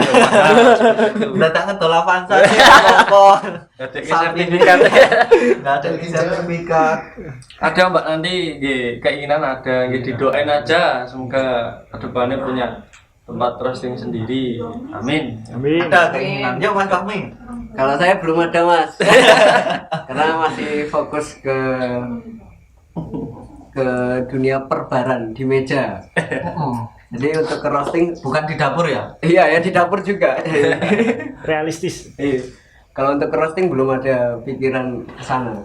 Udah tak ngedol Avanza sih apa? ada sertifikat. Enggak ada sertifikat. Ada Mbak nanti keinginan ada, didoain aja semoga kedepannya punya tempat roasting sendiri. Amin. Ada keinginan. Yuk Mas Fahmi. Kalau saya belum ada Mas, karena masih fokus ke dunia perbaran di meja. Jadi untuk ke roasting Bukan di dapur ya? iya ya di dapur juga. Realistis. Iya. Kalau untuk ke roasting belum ada pikiran ke sana.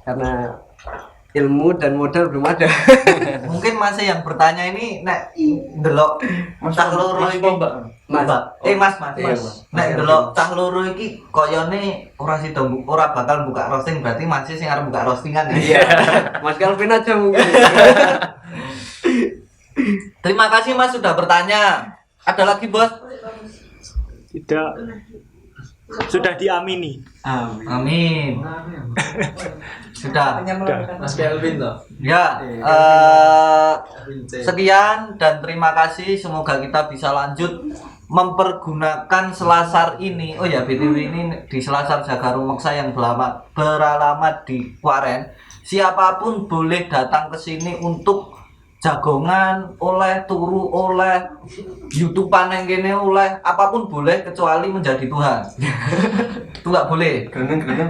Karena ilmu dan modal belum ada. Mungkin masih yang bertanya ini nek ndelok cah loro iki Mas. Mas. Iya, Mas. Nek ndelok cah loro iki koyone ora bakal buka roasting, berarti masih sing arep buka roastingan ya. Iya. Mas Calvin aja mungkin. Terima kasih Mas sudah bertanya. Ada lagi Bos? Tidak. Sudah diamini. Amin. Sudah. Mas Kelvin toh. Ya, sekian dan terima kasih. Semoga kita bisa lanjut mempergunakan Selasar ini. Oh ya, BTW ini di Selasar Jagaru Meksa yang beralamat di Kwaren. Siapapun boleh datang ke sini untuk jagongan, oleh turu, oleh YouTubean yang gini, oleh apapun boleh kecuali menjadi Tuhan. Itu nggak boleh.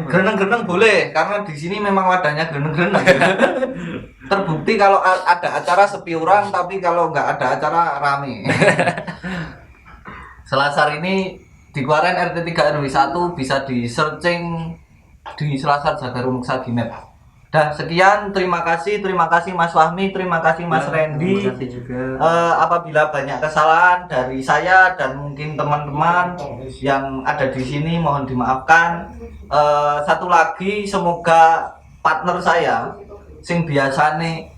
Gereneng boleh karena di sini memang wadahnya gereneng. Terbukti kalau ada acara sepi orang, tapi kalau nggak ada acara rame. Selasar ini di Kwaren RT 3 RW 1 bisa di searching di Selasar Jagaru Meksa di map. Dah sekian, terima kasih Mas Fahmi, terima kasih Mas Randy. Terima kasih juga. Apabila banyak kesalahan dari saya dan mungkin teman-teman yang ada di sini mohon dimaafkan. Satu lagi, semoga partner saya sing biasane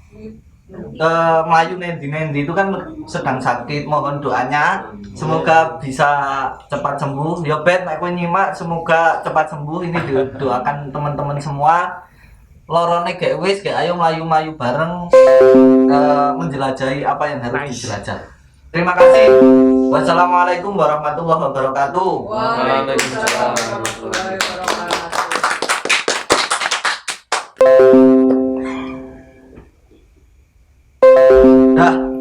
melayu nendi itu kan sedang sakit, mohon doanya semoga bisa cepat sembuh. Ya Bet, nek kowe nyimak semoga cepat sembuh. Ini doakan teman-teman semua. lorone gak wis gak ayo melayu-melayu bareng menjelajahi apa yang harus Nice. dijelajah. Terima kasih. Wassalamualaikum warahmatullahi wabarakatuh. Waalaikumsalam warahmatullahi wabarakatuh. Dah.